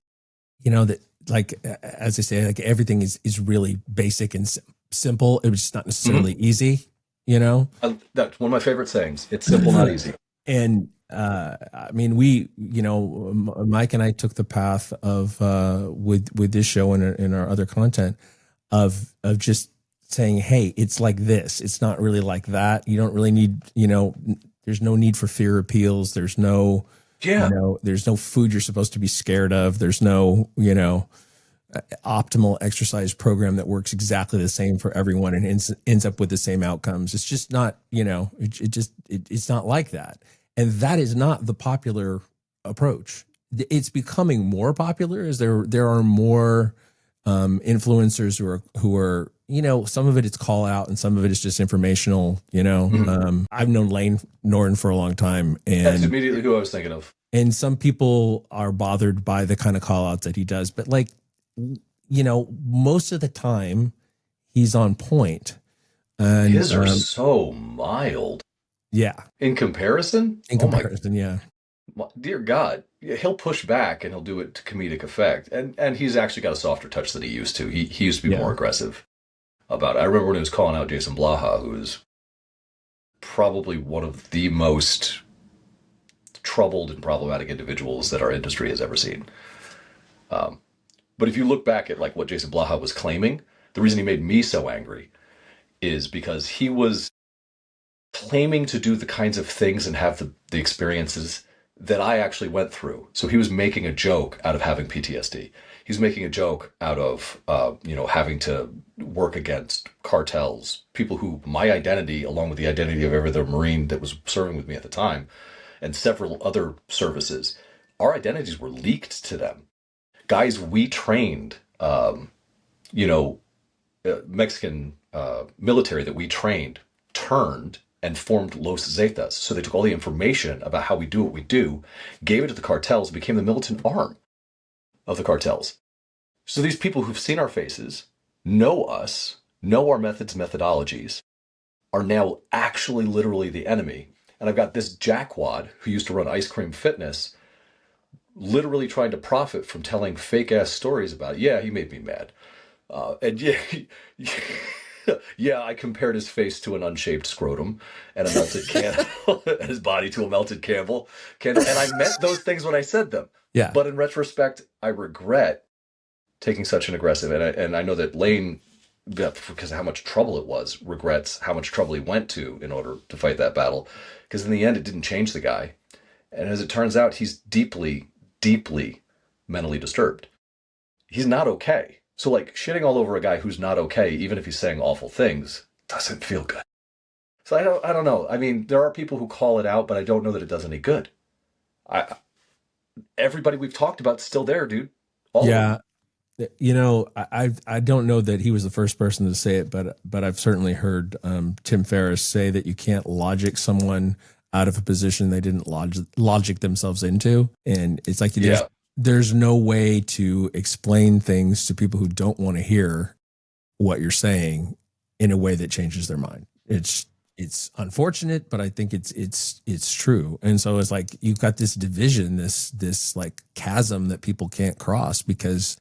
that, like, as I say, like everything is really basic and simple. It's just not necessarily easy, That's one of my favorite sayings. It's simple, not easy. And I mean, Mike and I took the path of with this show and in our other content of just saying, hey, it's like this. It's not really like that. You don't really need, there's no need for fear appeals. There's no, there's no food you're supposed to be scared of. There's no, optimal exercise program that works exactly the same for everyone and ends up with the same outcomes. It's just not, it's not like that. And that is not the popular approach. It's becoming more popular as there are more influencers who are some of it it's call out and some of it is just informational. I've known Lane Norton for a long time, and that's immediately who I was thinking of. And some people are bothered by the kind of call outs that he does, but most of the time he's on point. And his are so mild. Yeah. In comparison? Yeah. Dear God, he'll push back and he'll do it to comedic effect. And he's actually got a softer touch than he used to. He used to be more aggressive about it. I remember when he was calling out Jason Blaha, who is probably one of the most troubled and problematic individuals that our industry has ever seen. But if you look back at like what Jason Blaha was claiming, the reason he made me so angry is because he was claiming to do the kinds of things and have the experiences that I actually went through. So he was making a joke out of having PTSD. He was making a joke out of, having to work against cartels, people who my identity, along with the identity of every other Marine that was serving with me at the time, and several other services, our identities were leaked to them. Guys we trained, Mexican military that we trained turned and formed Los Zetas. So they took all the information about how we do what we do, gave it to the cartels, became the militant arm of the cartels. So these people who've seen our faces, know us, know our methods, methodologies, are now actually literally the enemy. And I've got this jackwad who used to run Ice Cream Fitness literally trying to profit from telling fake-ass stories about it. Yeah, he made me mad. Yeah, I compared his face to an unshaped scrotum and a melted candle, and his body to a melted candle. And I meant those things when I said them. Yeah. But in retrospect, I regret taking such an aggressive, and I know that Lane, because of how much trouble it was, regrets how much trouble he went to in order to fight that battle. Because in the end, it didn't change the guy. And as it turns out, he's deeply, deeply mentally disturbed. He's not okay. So, like, shitting all over a guy who's not okay, even if he's saying awful things, doesn't feel good. So I don't know. I mean, there are people who call it out, but I don't know that it does any good. I Everybody we've talked about is still there, dude. All of them. Yeah. You know, I don't know that he was the first person to say it, but I've certainly heard Tim Ferriss say that you can't logic someone out of a position they didn't logic themselves into, and it's like Yeah. there's no way to explain things to people who don't want to hear what you're saying in a way that changes their mind. It's unfortunate, but I think it's true. And so it's like you've got this division, this like chasm that people can't cross because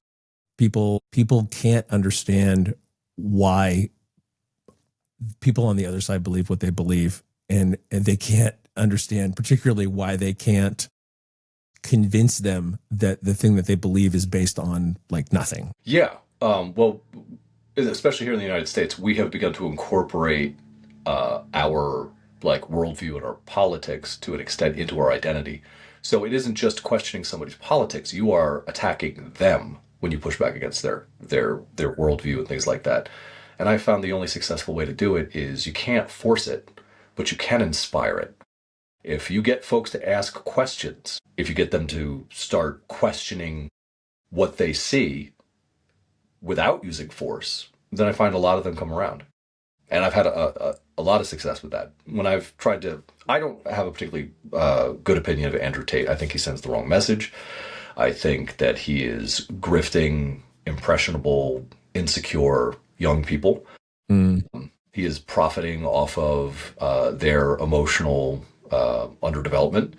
people can't understand why people on the other side believe what they believe, and they can't understand particularly why they can't convince them that the thing that they believe is based on like nothing. Yeah. Well, especially here in the United States, we have begun to incorporate our like worldview and our politics to an extent into our identity. So it isn't just questioning somebody's politics; you are attacking them when you push back against their worldview and things like that. And I found the only successful way to do it is you can't force it, but you can inspire it. If you get folks to ask questions, if you get them to start questioning what they see without using force, then I find a lot of them come around. And I've had a lot of success with that. When I've tried to, I don't have a particularly good opinion of Andrew Tate. I think he sends the wrong message. I think that he is grifting impressionable, insecure young people. Mm. He is profiting off of their emotional underdevelopment.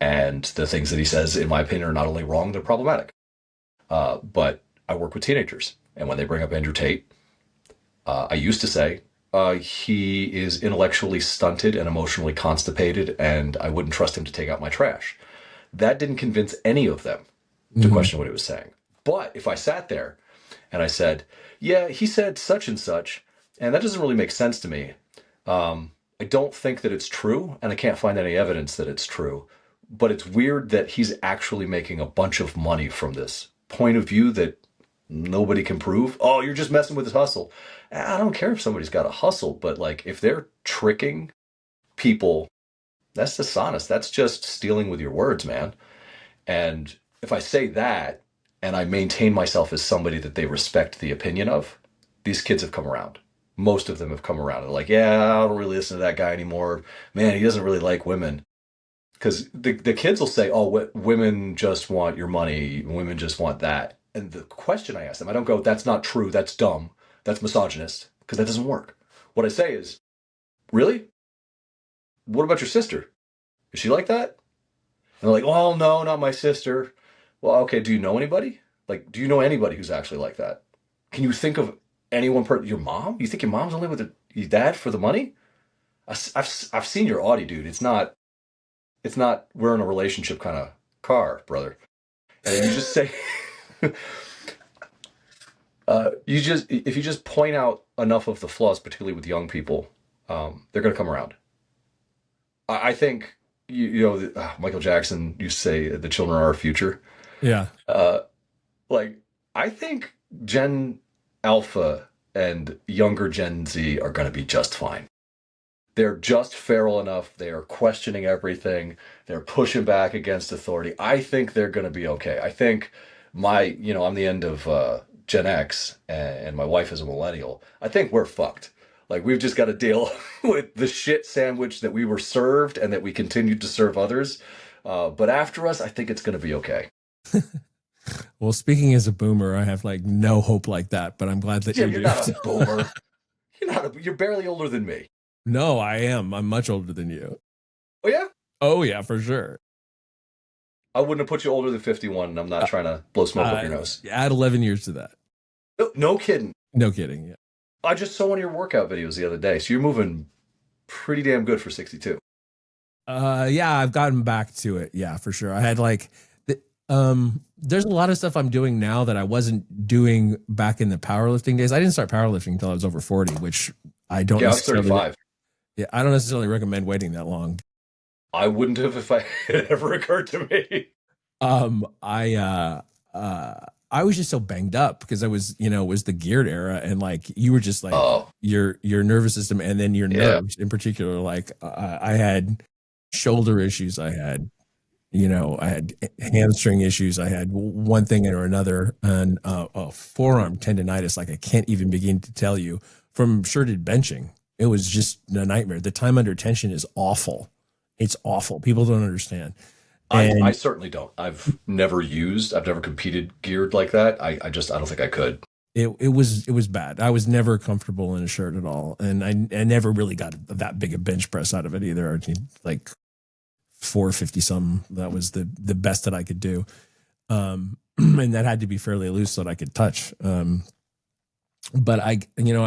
And the things that he says, in my opinion, are not only wrong, they're problematic. But I work with teenagers. And when they bring up Andrew Tate, I used to say, he is intellectually stunted and emotionally constipated, and I wouldn't trust him to take out my trash. That didn't convince any of them to question what he was saying. But if I sat there and I said, yeah, he said such and such, and that doesn't really make sense to me. I don't think that it's true, and I can't find any evidence that it's true. But it's weird that he's actually making a bunch of money from this point of view that nobody can prove. Oh, you're just messing with his hustle. I don't care if somebody's got a hustle, but like if they're tricking people, that's dishonest. That's just stealing with your words, man. And if I say that and I maintain myself as somebody that they respect the opinion of, these kids have come around. Most of them have come around. They're like, yeah, I don't really listen to that guy anymore. Man, he doesn't really like women. Because the kids will say, oh, women just want your money. Women just want that. And the question I ask them, I don't go, that's not true. That's dumb. That's misogynist. Because that doesn't work. What I say is, really? What about your sister? Is she like that? And they're like, oh, no, not my sister. Well, okay, do you know anybody? Like, do you know anybody who's actually like that? Can you think of anyone, your mom? You think your mom's only with your dad for the money? I've seen your Audi, dude. It's not we're in a relationship kind of car, brother. And you just say, if you just point out enough of the flaws, particularly with young people, they're going to come around. I think, Michael Jackson used to say the children are our future. Yeah. Like, I think Gen Alpha and younger Gen Z are going to be just fine. They're just feral enough. They are questioning everything. They're pushing back against authority. I think they're going to be okay. I think I'm the end of Gen X and my wife is a millennial. I think we're fucked. Like, we've just got to deal with the shit sandwich that we were served and that we continued to serve others. But after us, I think it's going to be okay. Well, speaking as a boomer, I have like no hope like that, but I'm glad that you're not a boomer. You're barely older than me. No, I am. I'm much older than you. Oh, yeah? Oh, yeah, for sure. I wouldn't have put you older than 51, and I'm not trying to blow smoke up your nose. Add 11 years to that. No kidding. No kidding, yeah. I just saw one of your workout videos the other day, so you're moving pretty damn good for 62. Yeah, I've gotten back to it. Yeah, for sure. I had like, there's a lot of stuff I'm doing now that I wasn't doing back in the powerlifting days. I didn't start powerlifting until I was over 40, which I don't. Yeah, I was 35. Yeah, I don't necessarily recommend waiting that long. I wouldn't have if it ever occurred to me. Um, I uh I was just so banged up because I was, it was the geared era, and like you were just like Oh, your nervous system, and then your yeah. nerves in particular. Like I had shoulder issues, I had hamstring issues, I had one thing or another, and forearm tendonitis. Like I can't even begin to tell you from shirted benching. It was just a nightmare. The time under tension is awful. It's awful. People don't understand. I And certainly don't. I've never competed geared like that. I don't think I could. it was bad. I was never comfortable in a shirt at all, and I never really got that big a bench press out of it either. I mean, like 450 some. That was the best that I could do, and that had to be fairly loose so that I could touch. But I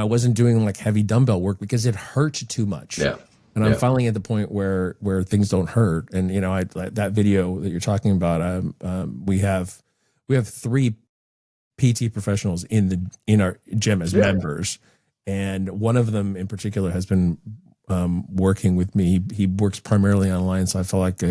wasn't doing like heavy dumbbell work because it hurt too much. Yeah. And I'm Yeah. finally at the point where things don't hurt. And I like that video that you're talking about. We have three PT professionals in our gym as Yeah. members, and one of them in particular has been working with me. He works primarily online, so I felt like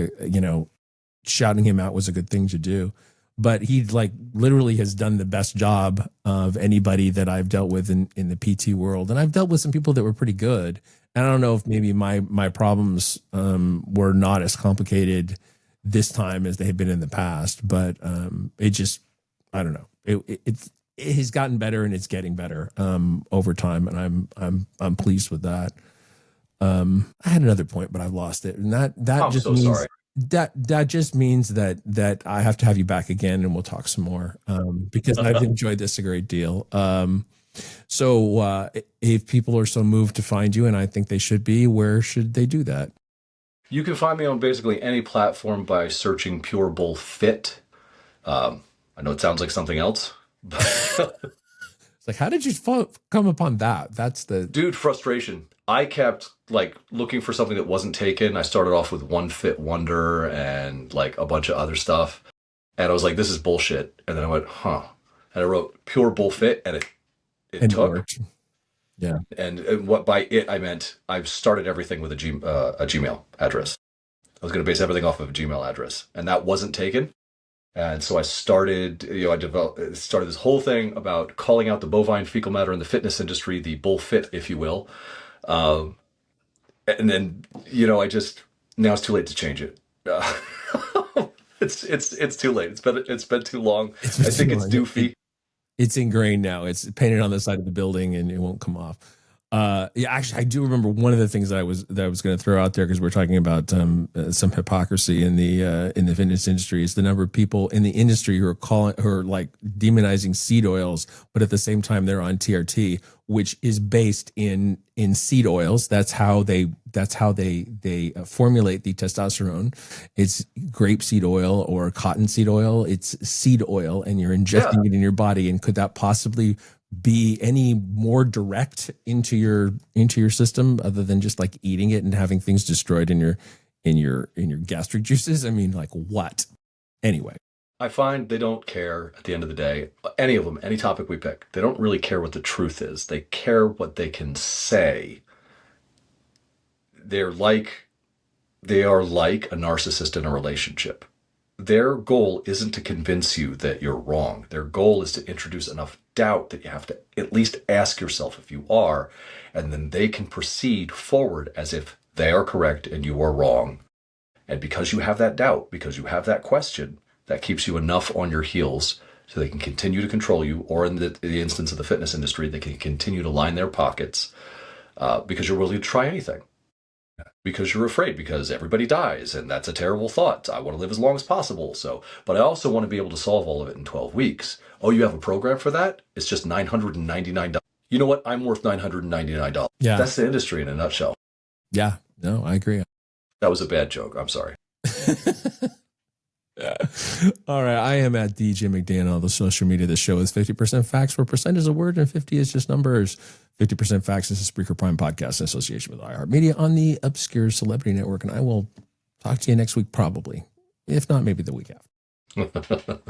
shouting him out was a good thing to do. But he like literally has done the best job of anybody that I've dealt with in the PT world, and I've dealt with some people that were pretty good. And I don't know if maybe my problems were not as complicated this time as they had been in the past, but it just, I don't know. It has gotten better, and it's getting better over time, and I'm pleased with that. I had another point, but I've lost it, and that I'm just so means sorry. that just means that I have to have you back again, and we'll talk some more because I've enjoyed this a great deal. So if people are so moved to find you, and I think they should be, where should they do that? You can find me on basically any platform by searching Pure Bull Fit. I know it sounds like something else, but It's like, how did you come upon that? That's the dude, frustration. I kept like looking for something that wasn't taken. I started off with One Fit Wonder and like a bunch of other stuff. And I was like, this is bullshit. And then I went, huh. And I wrote Pure Bull Fit, and it and it took. worked. Yeah. And what by it I meant I've started everything with a Gmail address. I was going to base everything off of a Gmail address, and that wasn't taken. And so I started, started this whole thing about calling out the bovine fecal matter in the fitness industry, the bull fit, if you will. Um, and then, now it's too late to change it. It's too late. It's been too long. It's been I think too it's long. doofy. It's ingrained now. It's painted on the side of the building, and it won't come off. Yeah, actually, I do remember one of the things that I was going to throw out there, because we're talking about some hypocrisy in the fitness industry, is the number of people in the industry who are like demonizing seed oils, but at the same time they're on TRT, which is based in seed oils. That's how they formulate the testosterone. It's grapeseed oil or cottonseed oil. It's seed oil, and you're injecting it in your body. And could that possibly be any more direct into your system, other than just like eating it and having things destroyed in your gastric juices? I mean, like, what? Anyway. I find they don't care at the end of the day. Any of them, any topic we pick, they don't really care what the truth is. They care what they can say. They are like a narcissist in a relationship. Their goal isn't to convince you that you're wrong. Their goal is to introduce enough doubt that you have to at least ask yourself if you are, and then they can proceed forward as if they are correct and you are wrong. And because you have that doubt, because you have that question, that keeps you enough on your heels so they can continue to control you, or in the instance of the fitness industry, they can continue to line their pockets because you're willing to try anything. Because you're afraid, because everybody dies, and that's a terrible thought. I want to live as long as possible. But I also want to be able to solve all of it in 12 weeks. Oh, you have a program for that? It's just $999. You know what? I'm worth $999. Yeah. That's the industry in a nutshell. Yeah. No, I agree. That was a bad joke. I'm sorry. All right. I am at DJ McDaniel on the social media. The show is 50% facts, where percent is a word and 50 is just numbers. 50% facts is a Spreaker Prime podcast in association with iHeartMedia on the Obscure Celebrity Network. And I will talk to you next week, probably. If not, maybe the week after.